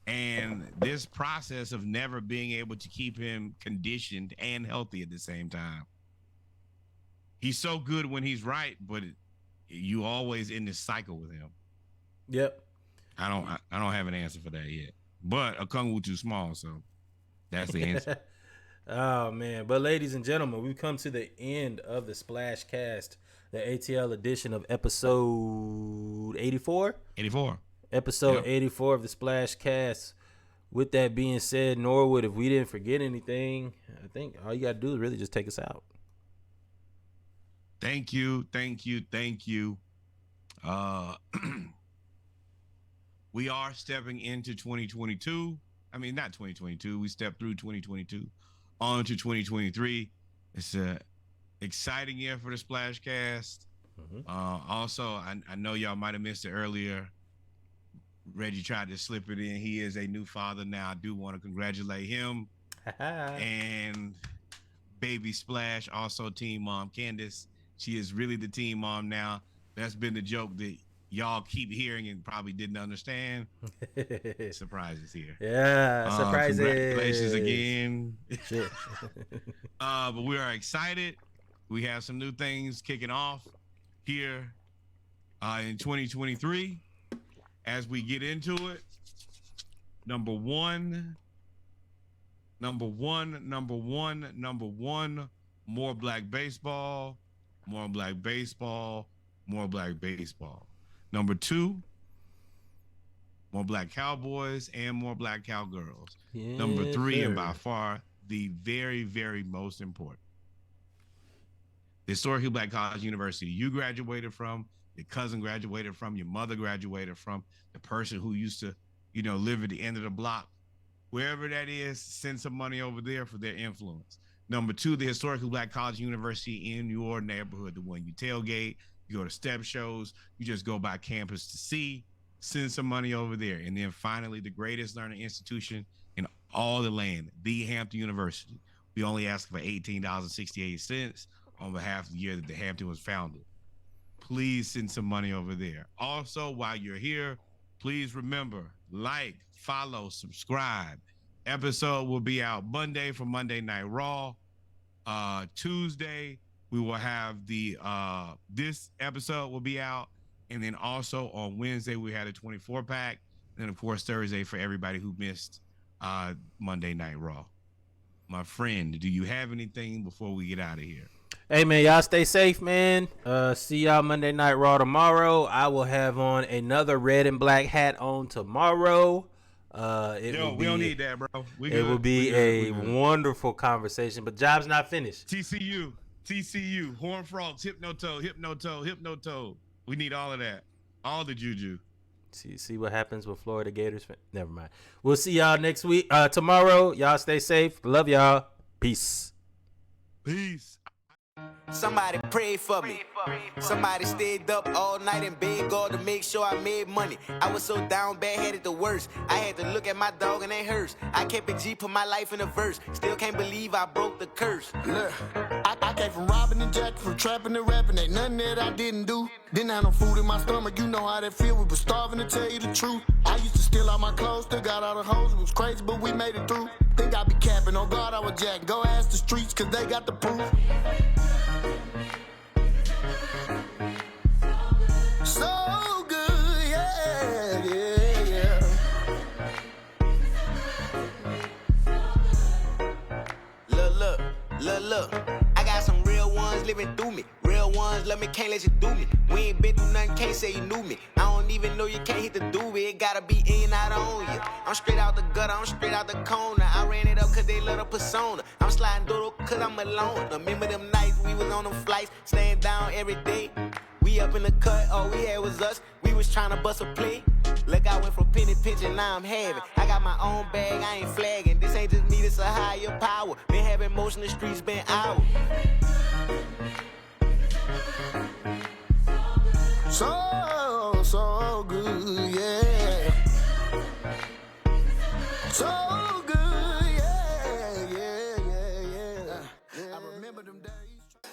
And this process of never being able to keep him conditioned and healthy at the same time. He's so good when he's right, but you always in this cycle with him. Yep. I don't have an answer for that yet. But Okongwu too small, so that's the answer. Oh man! But ladies and gentlemen, we've come to the end of the Splash Cast, the ATL edition of episode 84. 84. Episode Yep. 84 of the Splash Cast. With that being said, Norwood, if we didn't forget anything, I think all you got to do is really just take us out. Thank you. We are stepping into 2022. I mean, not 2022. We stepped through 2022 on to 2023. It's a exciting year for the Splash Cast. Also, I know y'all might have missed it earlier. Reggie tried to slip it in. He is a new father now. I do want to congratulate him. And baby Splash, also team mom Candace. She is really the team mom now. That's been the joke that y'all keep hearing and probably didn't understand. Surprises here. Yeah, surprises. Congratulations again. But we are excited. We have some new things kicking off here in 2023. As we get into it, number one, more black baseball. Number two, more black cowboys and more black cowgirls. Number three, and by far the very, very most important, the historically black college university you graduated from, your cousin graduated from, your mother graduated from, the person who used to, live at the end of the block, wherever that is, send some money over there for their influence. Number two, the historically black college university in your neighborhood, the one you tailgate, you go to step shows, you just go by campus to see, send some money over there. And then finally, the greatest learning institution in all the land, the Hampton University. We only ask for $18.68 on behalf of the year that the Hampton was founded. Please send some money over there. Also, while you're here, please remember, like, follow, subscribe. Episode will be out Monday for Monday Night Raw. Tuesday, we will have this episode will be out. And then also on Wednesday, we had a 24-pack. And, of course, Thursday for everybody who missed Monday Night Raw. My friend, do you have anything before we get out of here? Hey, man, y'all stay safe, man. See y'all Monday Night Raw tomorrow. I will have on another red and black hat on tomorrow. We don't need that, bro. It will be a wonderful conversation, but job's not finished. TCU, Horned Frogs, Hypnotoad. We need all of that. All the juju. See what happens with Florida Gators. Never mind. We'll see y'all next week. Tomorrow. Y'all stay safe. Love y'all. Peace. Somebody prayed for me. Somebody stayed up all night and begged God to make sure I made money. I was so down bad, headed the worst. I had to look at my dog and they hurts. I kept it G, put my life in a verse. Still can't believe I broke the curse. Look, I came from robbing and jacking, from trapping and rapping. Ain't nothing that I didn't do. Didn't have no food in my stomach, you know how that feel. We was starving, to tell you the truth. I used to steal all my clothes, still got all the hoes. It was crazy, but we made it through. Think I be capping, on God I was jacking. Go ask the streets, cause they got the proof. So good, yeah. Look. I got some real ones living through me. Real ones love me, can't let you do me. We ain't been through nothing, can't say you knew me. I don't even know you can't hit the doobie. It gotta be in, I don't you. I'm straight out the gutter, I'm straight out the corner. I ran it up cause they love the persona. I'm sliding doodle cause I'm alone. Remember them nights we was on them flights, staying down every day. We up in the cut, all we had was us. We was trying to bust a play. Look, I went from penny pinching, now I'm having. I got my own bag, I ain't flagging. This ain't just me, this a higher power. Been having motion, the streets been out. So good, yeah. So